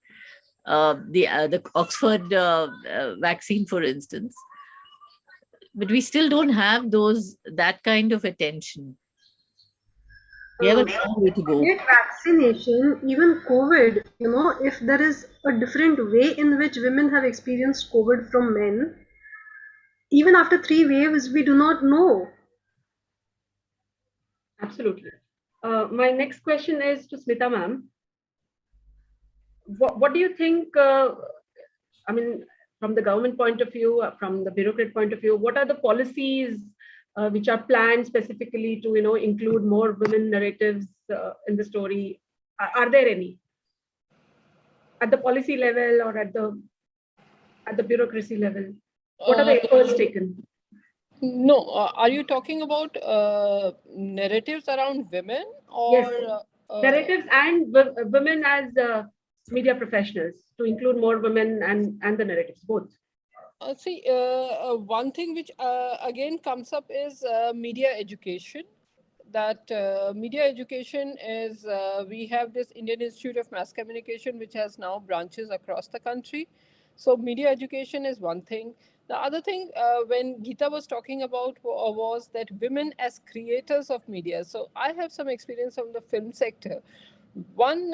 the Oxford vaccine, for instance. But we still don't have that kind of attention. We have a long way to go. Vaccination, even COVID, if there is a different way in which women have experienced COVID from men, even after 3 waves, we do not know. Absolutely. My next question is to Smita ma'am. What do you think, I mean, from the government point of view, from the bureaucrat point of view, what are the policies which are planned specifically to, include more women narratives in the story? Are there any at the policy level or at the bureaucracy level? What are the efforts taken? No, are you talking about narratives around women, or yes, narratives and women as media professionals, to include more women and the narratives, both? See, one thing which again comes up is media education. That media education is, we have this Indian Institute of Mass Communication, which has now branches across the country. So media education is one thing. The other thing, when Geeta was talking about, was that women as creators of media. So I have some experience from the film sector. One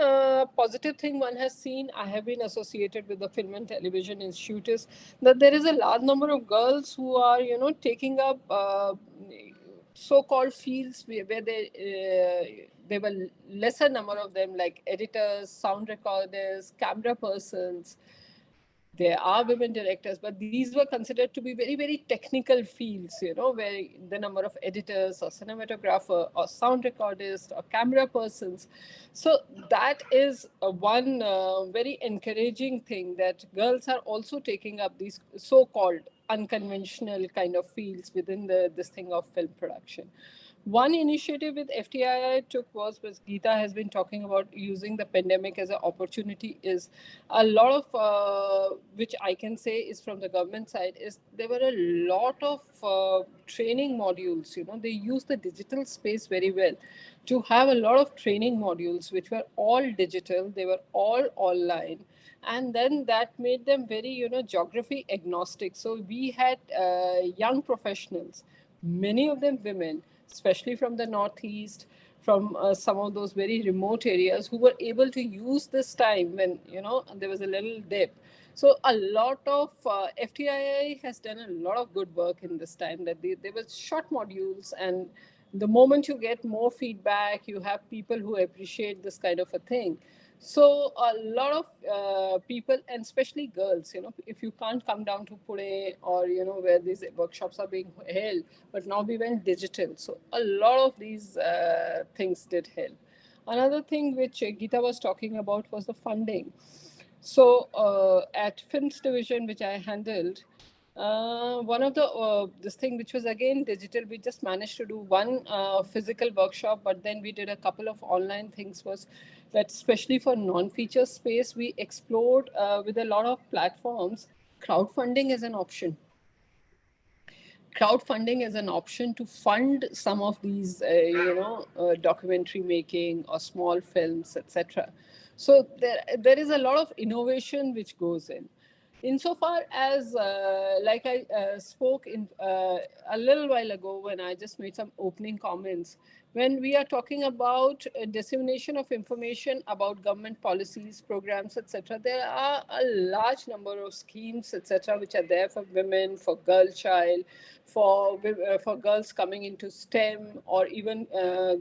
positive thing one has seen, I have been associated with the Film and Television Institute, is that there is a large number of girls who are, taking up so-called fields where there were lesser number of them, like editors, sound recorders, camera persons. There are women directors, but these were considered to be very, very technical fields, where the number of editors or cinematographer or sound recordist or camera persons. So that is one very encouraging thing, that girls are also taking up these so-called unconventional kind of fields within this thing of film production. One initiative with FTII took was Geeta has been talking about, using the pandemic as an opportunity, is a lot of, which I can say is from the government side, is there were a lot of training modules, they use the digital space very well to have a lot of training modules, which were all digital, they were all online. And then that made them very, geography agnostic. So we had young professionals many of them women, especially from the Northeast, from some of those very remote areas, who were able to use this time when, there was a little dip. So a lot of FTII has done a lot of good work in this time, that there were short modules, and the moment you get more feedback, you have people who appreciate this kind of a thing. So a lot of people, and especially girls, if you can't come down to Pune or, where these workshops are being held, but now we went digital. So a lot of these things did help. Another thing which Geeta was talking about was the funding. So at Films Division, which I handled, one of the this thing which was again digital, we just managed to do one physical workshop, but then we did a couple of online things. Was that especially for non-feature space, we explored with a lot of platforms crowdfunding as an option. Crowdfunding is an option to fund some of these, documentary making or small films, etc. So there is a lot of innovation which goes in. Insofar as, like I spoke in a little while ago when I just made some opening comments, when we are talking about dissemination of information about government policies, programs, etc., there are a large number of schemes, etc., which are there for women, for girl child, for girls coming into STEM, or even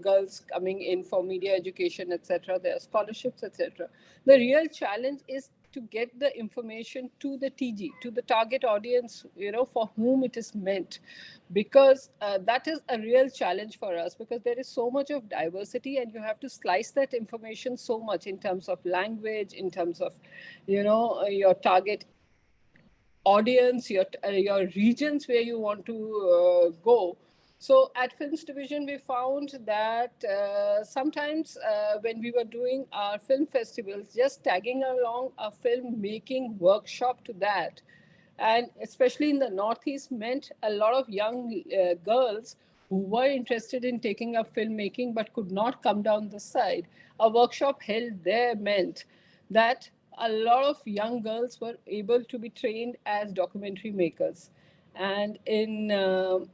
girls coming in for media education, etc. There are scholarships, etc. The real challenge is to get the information to the TG, to the target audience, for whom it is meant, because that is a real challenge for us, because there is so much of diversity, and you have to slice that information so much in terms of language, in terms of, your target audience, your regions where you want to go. So at Films Division, we found that sometimes when we were doing our film festivals, just tagging along a film making workshop to that, and especially in the Northeast, meant a lot of young girls who were interested in taking up filmmaking but could not come down the side. A workshop held there meant that a lot of young girls were able to be trained as documentary makers. And in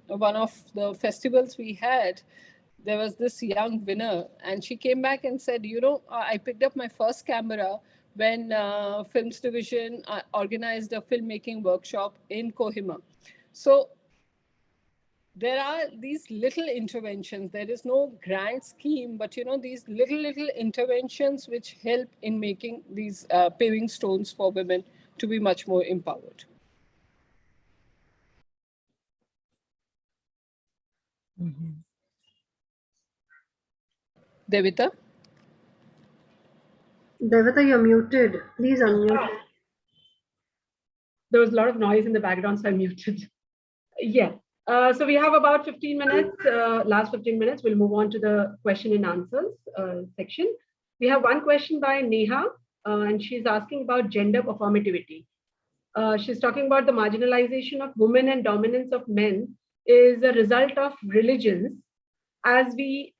one of the festivals we had, there was this young winner, and she came back and said, I picked up my first camera when Films Division organized a filmmaking workshop in Kohima. So there are these little interventions. There is no grand scheme, but these little interventions which help in making these paving stones for women to be much more empowered. Devita? Devita, you're muted. Please unmute. There was a lot of noise in the background, so I muted. Yeah. So we have about 15 minutes, last 15 minutes. We'll move on to the question and answers section. We have one question by Neha, and she's asking about gender performativity. She's talking about the marginalization of women and dominance of men is a result of religions, as we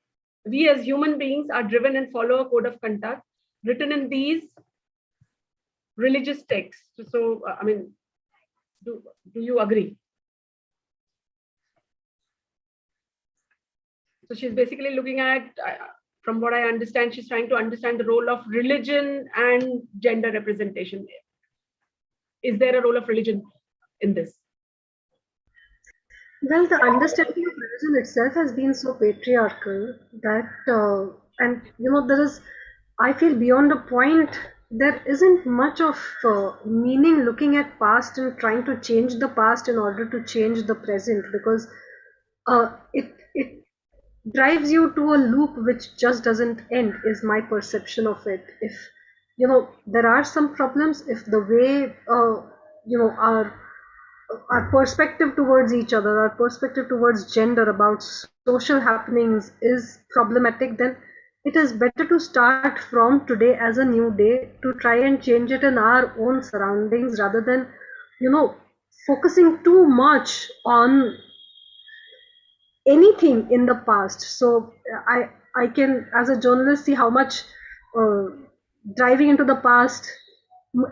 as human beings are driven and follow a code of conduct written in these religious texts. So, I mean, do you agree? So she's basically looking at, from what I understand, she's trying to understand the role of religion and gender representation. Is there a role of religion in this? Well, the understanding of religion itself has been so patriarchal that, and there is, I feel beyond a point, there isn't much of meaning looking at past and trying to change the past in order to change the present, because it drives you to a loop which just doesn't end, is my perception of it. If there are some problems, if the way our perspective towards each other, our perspective towards gender, about social happenings is problematic, then it is better to start from today as a new day to try and change it in our own surroundings, rather than focusing too much on anything in the past. So I can, as a journalist, see how much driving into the past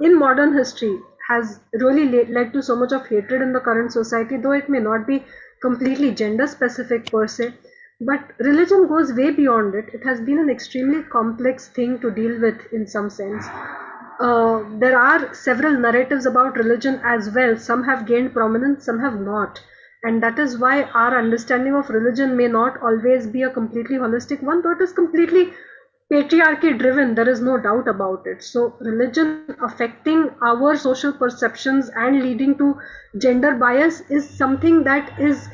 in modern history has really led to so much of hatred in the current society, though it may not be completely gender specific per se, but religion goes way beyond it. It has been an extremely complex thing to deal with in some sense. There are several narratives about religion as well. Some have gained prominence, some have not. And that is why our understanding of religion may not always be a completely holistic one, though it is completely patriarchy driven. There is no doubt about it. So, religion affecting our social perceptions and leading to gender bias is something that is,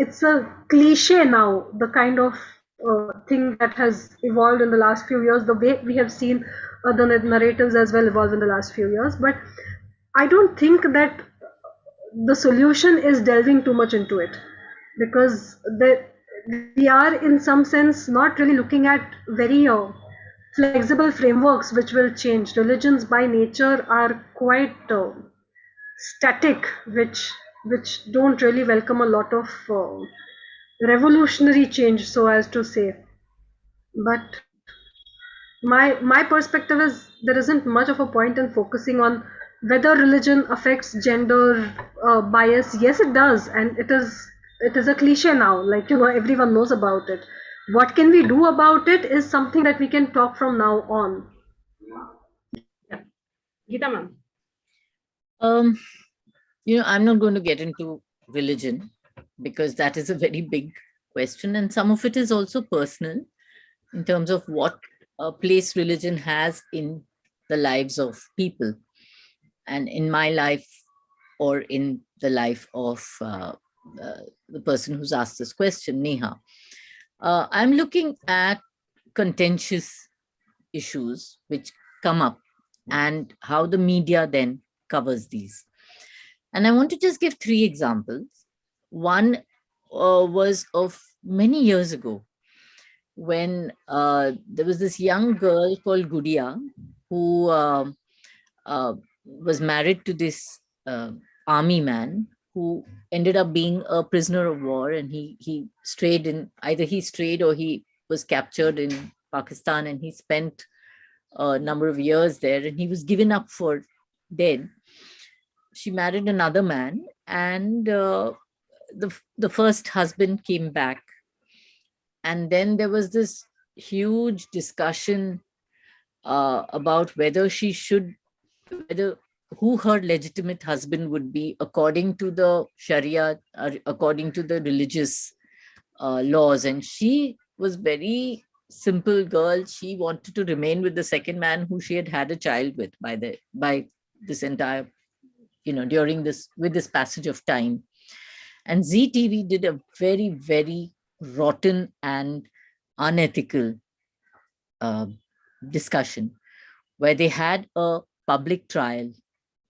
it's a cliche now, the kind of thing that has evolved in the last few years, the way we have seen the narratives as well evolve in the last few years. But I don't think that the solution is delving too much into it, because we are in some sense not really looking at very flexible frameworks which will change. Religions by nature are quite static, which don't really welcome a lot of revolutionary change, so as to say. But my perspective is there isn't much of a point in focusing on whether religion affects gender bias. Yes, it does, and it is a cliche now. Like, everyone knows about it. What can we do about it is something that we can talk from now on. Yeah. Geeta ma'am. I'm not going to get into religion because that is a very big question, and some of it is also personal in terms of what place religion has in the lives of people, and in my life or in the life of the person who's asked this question, Neha. I'm looking at contentious issues which come up and how the media then covers these. And I want to just give 3 examples. One was of many years ago, when there was this young girl called Gudiya who was married to this army man who ended up being a prisoner of war, and he strayed in, either he strayed or he was captured in Pakistan, and he spent a number of years there, and he was given up for dead. She married another man, and the first husband came back. And then there was this huge discussion about whether who her legitimate husband would be according to the Sharia, according to the religious laws. And she was very simple girl. She wanted to remain with the second man who she had had a child with by this entire, during this passage of time. And ZTV did a very, very rotten and unethical discussion where they had a public trial,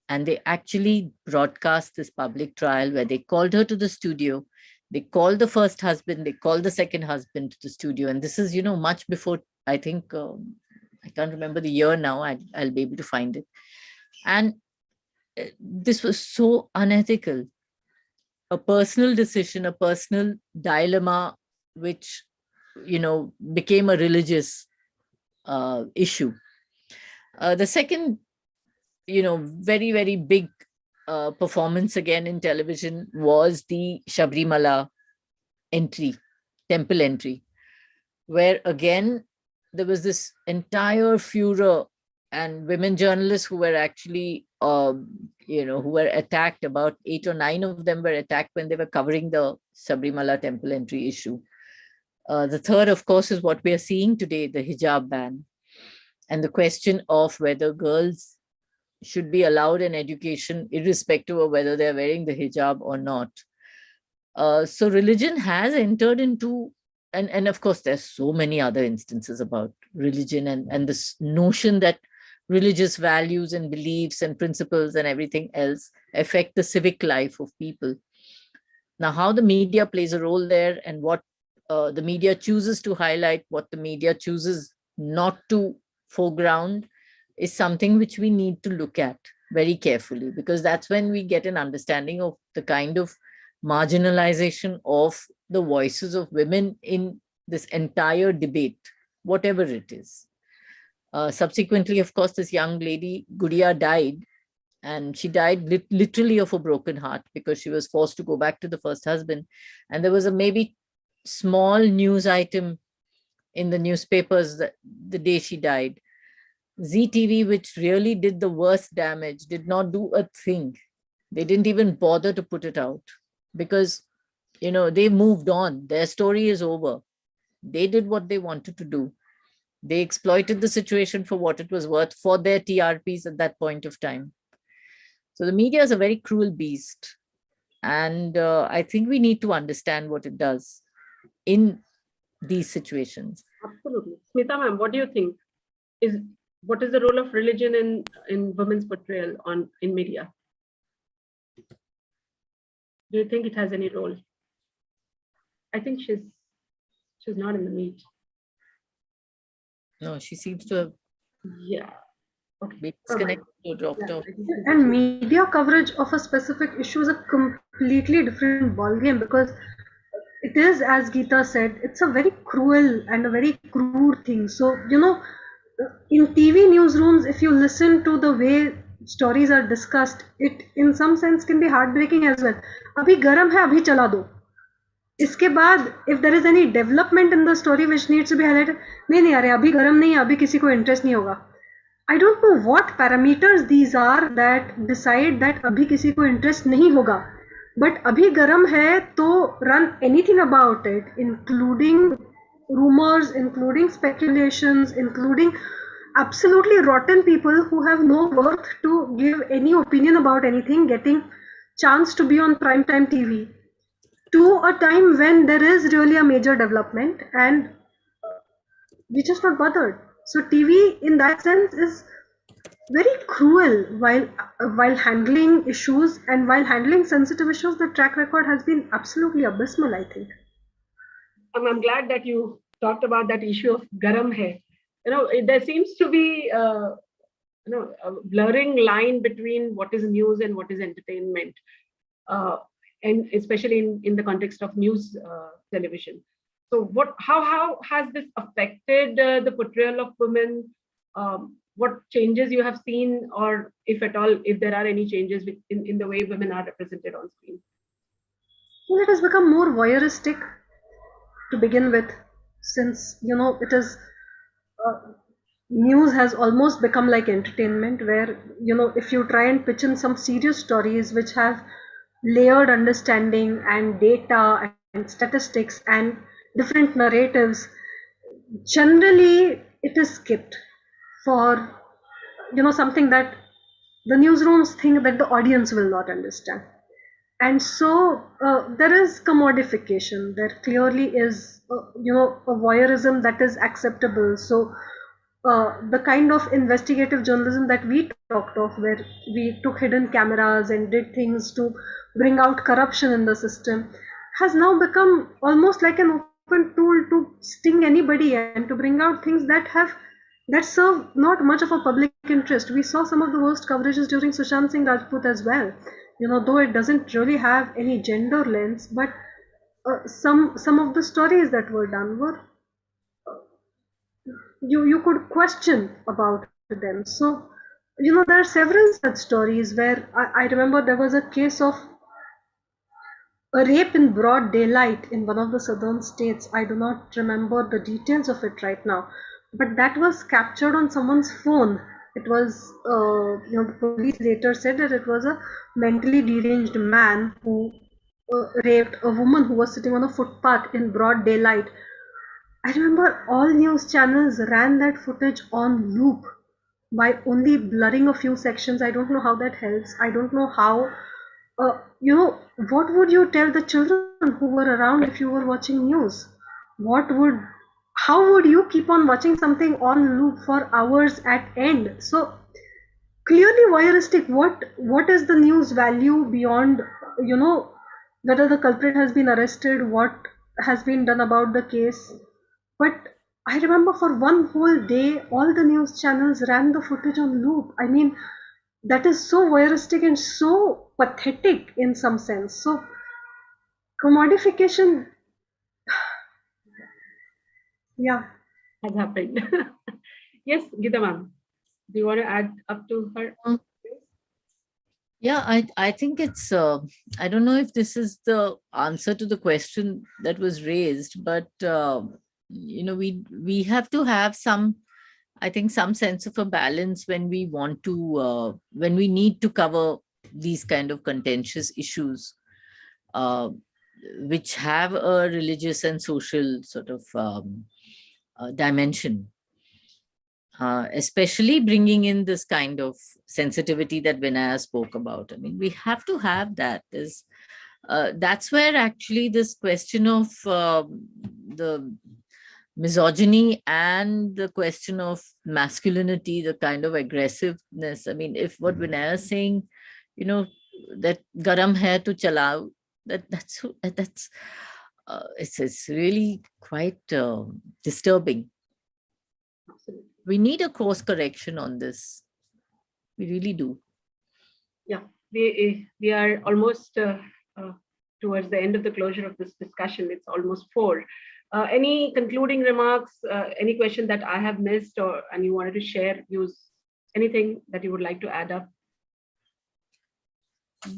and they actually broadcast this public trial where they called her to the studio. They called the first husband, they called the second husband to the studio. And this is, much before, I think, I can't remember the year now, I'll be able to find it. And this was so unethical. A personal decision, a personal dilemma, which, became a religious issue. The second, very, very big performance again in television was the Sabrimala temple entry, where again, there was this entire furor, and women journalists who were actually, who were attacked. About 8 or 9 of them were attacked when they were covering the Sabrimala temple entry issue. The third, of course, is what we are seeing today, the hijab ban, and the question of whether girls should be allowed an education irrespective of whether they're wearing the hijab or not. So religion has entered into, and of course, there's so many other instances about religion and this notion that religious values and beliefs and principles and everything else affect the civic life of people. Now, how the media plays a role there, and what the media chooses to highlight, what the media chooses not to foreground, is something which we need to look at very carefully, because that's when we get an understanding of the kind of marginalization of the voices of women in this entire debate, whatever it is. Subsequently, of course, this young lady, Gudiya, died. And she died literally of a broken heart because she was forced to go back to the first husband. And there was a maybe small news item in the newspapers the day she died. ZTV, which really did the worst damage, did not do a thing. They didn't even bother to put it out because, they moved on. Their story is over. They did what they wanted to do. They exploited the situation for what it was worth for their TRPs at that point of time. So the media is a very cruel beast. And I think we need to understand what it does in these situations. Absolutely. Smita ma'am, what do you think? What is the role of religion in women's portrayal in media? Do you think it has any role? I think she's not in the meet. No, she seems to have been disconnected or dropped off. And media coverage of a specific issue is a completely different ballgame, because it is, as Geeta said, it's a very cruel and a very crude thing. So, in TV newsrooms, if you listen to the way stories are discussed, it in some sense can be heartbreaking as well. Abhi garam hai, abhi chala do. इसके बाद if there is any development in the story which needs to be highlighted, नहीं अरे अभी गरम नहीं है, अभी किसी को interest नहीं होगा. I don't know what parameters these are that decide that abhi kisi ko interest nahi hoga, but abhi garam hai to run anything about it, including rumors, including speculations, including absolutely rotten people who have no worth to give any opinion about anything, getting chance to be on primetime TV to a time when there is really a major development, and we just not bothered. So TV in that sense is very cruel while handling issues, and while handling sensitive issues. The track record has been absolutely abysmal, I think. I'm glad that you talked about that issue of garam hai. There seems to be a blurring line between what is news and what is entertainment, and especially in the context of news television. So how has this affected the portrayal of women? What changes you have seen, or if at all, if there are any changes in the way women are represented on screen? Well, it has become more voyeuristic to begin with, since it is news has almost become like entertainment, where if you try and pitch in some serious stories which have layered understanding and data and statistics and different narratives, generally it is skipped for something that the newsrooms think that the audience will not understand. And so there is commodification. There clearly is a voyeurism that is acceptable. So the kind of investigative journalism that we talked of, where we took hidden cameras and did things to bring out corruption in the system, has now become almost like an open tool to sting anybody and to bring out things that serve not much of a public interest. We saw some of the worst coverages during Sushant Singh Rajput as well, though it doesn't really have any gender lens, but some of the stories that were done were you could question about them. So there are several such stories where I remember there was a case of a rape in broad daylight in one of the southern states. I do not remember the details of it right now, but that was captured on someone's phone. It was, the police later said that it was a mentally deranged man who raped a woman who was sitting on a footpath in broad daylight. I remember all news channels ran that footage on loop by only blurring a few sections. I don't know how that helps. I don't know how, what would you tell the children who were around if you were watching news? How would you keep on watching something on loop for hours at end? So clearly voyeuristic. What is the news value beyond, whether the culprit has been arrested, what has been done about the case? But I remember for one whole day, all the news channels ran the footage on loop. I mean, that is so voyeuristic and so pathetic in some sense. So commodification, yeah, has happened. Yes, Geeta ma'am, do you want to add up to her? Yeah, I think it's, I don't know if this is the answer to the question that was raised, but, we have to have some, I think, some sense of a balance when we want to, when we need to cover these kind of contentious issues, uh, which have a religious and social sort of dimension. Especially bringing in this kind of sensitivity that Vinaya spoke about. I mean, we have to have that. That's where actually this question of the misogyny and the question of masculinity, the kind of aggressiveness. I mean, if what Vinaya is saying, that garam hai to chalao, that's it's really quite disturbing. Absolutely. We need a course correction on this. We really do. Yeah, we are almost towards the end of the closure of this discussion. It's almost 4. Any concluding remarks, any question that I have missed and you wanted to share, views, anything that you would like to add up?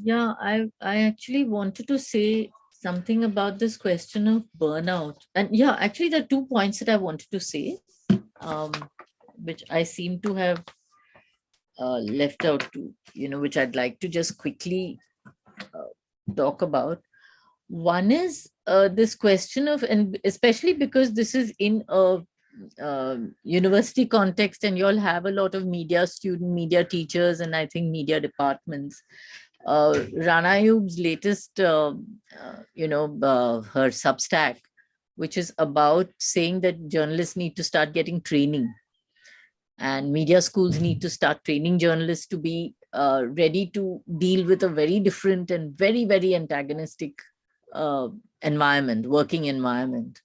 Yeah, I actually wanted to say something about this question of burnout. And yeah, actually there are 2 points that I wanted to say, which I seem to have left out to, which I'd like to just quickly talk about. One is this question of, and especially because this is in a university context and you all have a lot of media teachers, and I think media departments. Rana Ayub's latest, her Substack, which is about saying that journalists need to start getting training, and media schools need to start training journalists to be ready to deal with a very different and very, very antagonistic environment, working environment.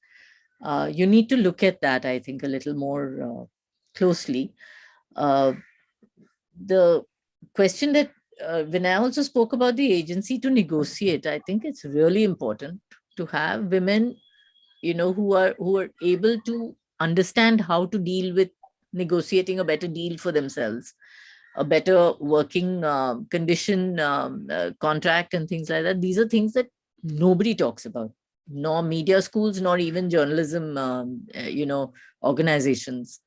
You need to look at that, I think, a little more closely. The question that Vinaya also spoke about, the agency to negotiate. I think it's really important to have women, who are able to understand how to deal with negotiating a better deal for themselves, a better working condition, contract and things like that. These are things that nobody talks about, nor media schools, nor even journalism, organizations.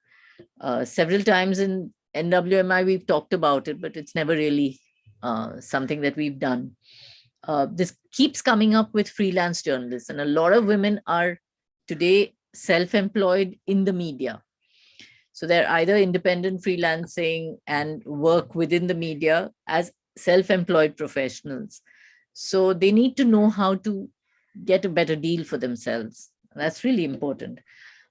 Several times in NWMI, we've talked about it, but it's never really something that we've done. This keeps coming up with freelance journalists, and a lot of women are today self-employed in the media. So they're either independent freelancing and work within the media as self-employed professionals. So they need to know how to get a better deal for themselves. That's really important.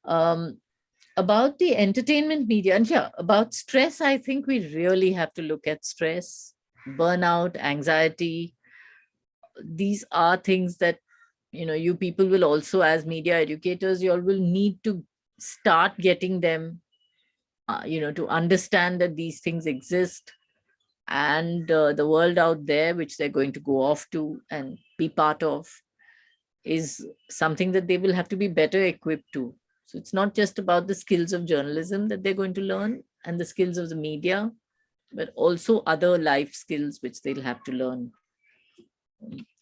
About the entertainment media, and yeah, about stress, I think we really have to look at stress, burnout, anxiety. These are things that, you people will also, as media educators, you all will need to start getting them, to understand that these things exist, and the world out there, which they're going to go off to and be part of, is something that they will have to be better equipped to. So it's not just about the skills of journalism that they're going to learn and the skills of the media, but also other life skills which they'll have to learn.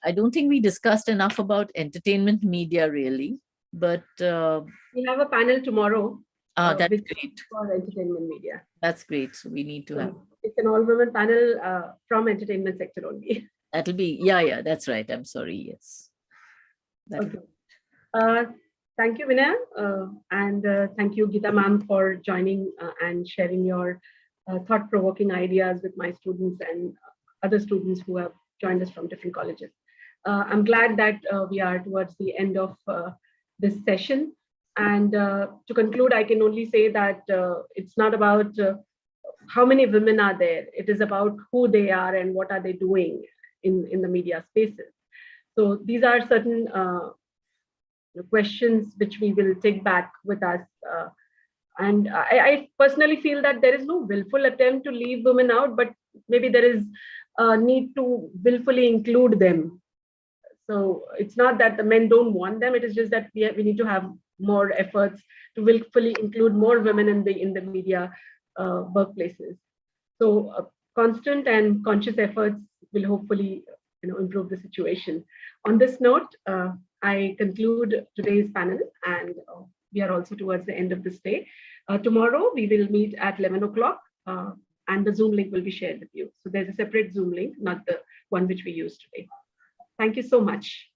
I don't think we discussed enough about entertainment media really, but we have a panel tomorrow. That's great. For entertainment media. That's great. So we need to have. It's an all-women panel from entertainment sector only. That'll be, yeah, that's right. I'm sorry. Yes. Okay. Thank you, Vinaya, and thank you, Geeta ma'am, for joining and sharing your thought-provoking ideas with my students and other students who have joined us from different colleges. I'm glad that we are towards the end of this session. And to conclude, I can only say that it's not about how many women are there. It is about who they are and what are they doing in the media spaces. So these are certain questions which we will take back with us. And I personally feel that there is no willful attempt to leave women out, but maybe there is a need to willfully include them. So it's not that the men don't want them. It is just that we need to have more efforts to willfully include more women in the media workplaces. So constant and conscious efforts will hopefully improve the situation. On this note, I conclude today's panel, and we are also towards the end of this day. Tomorrow we will meet at 11 o'clock, and the Zoom link will be shared with you. So there's a separate Zoom link, not the one which we used today. Thank you so much,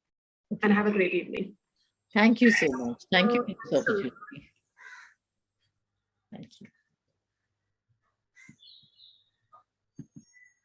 and have a great evening. Thank you so much. Thank you for this opportunity. Thank you.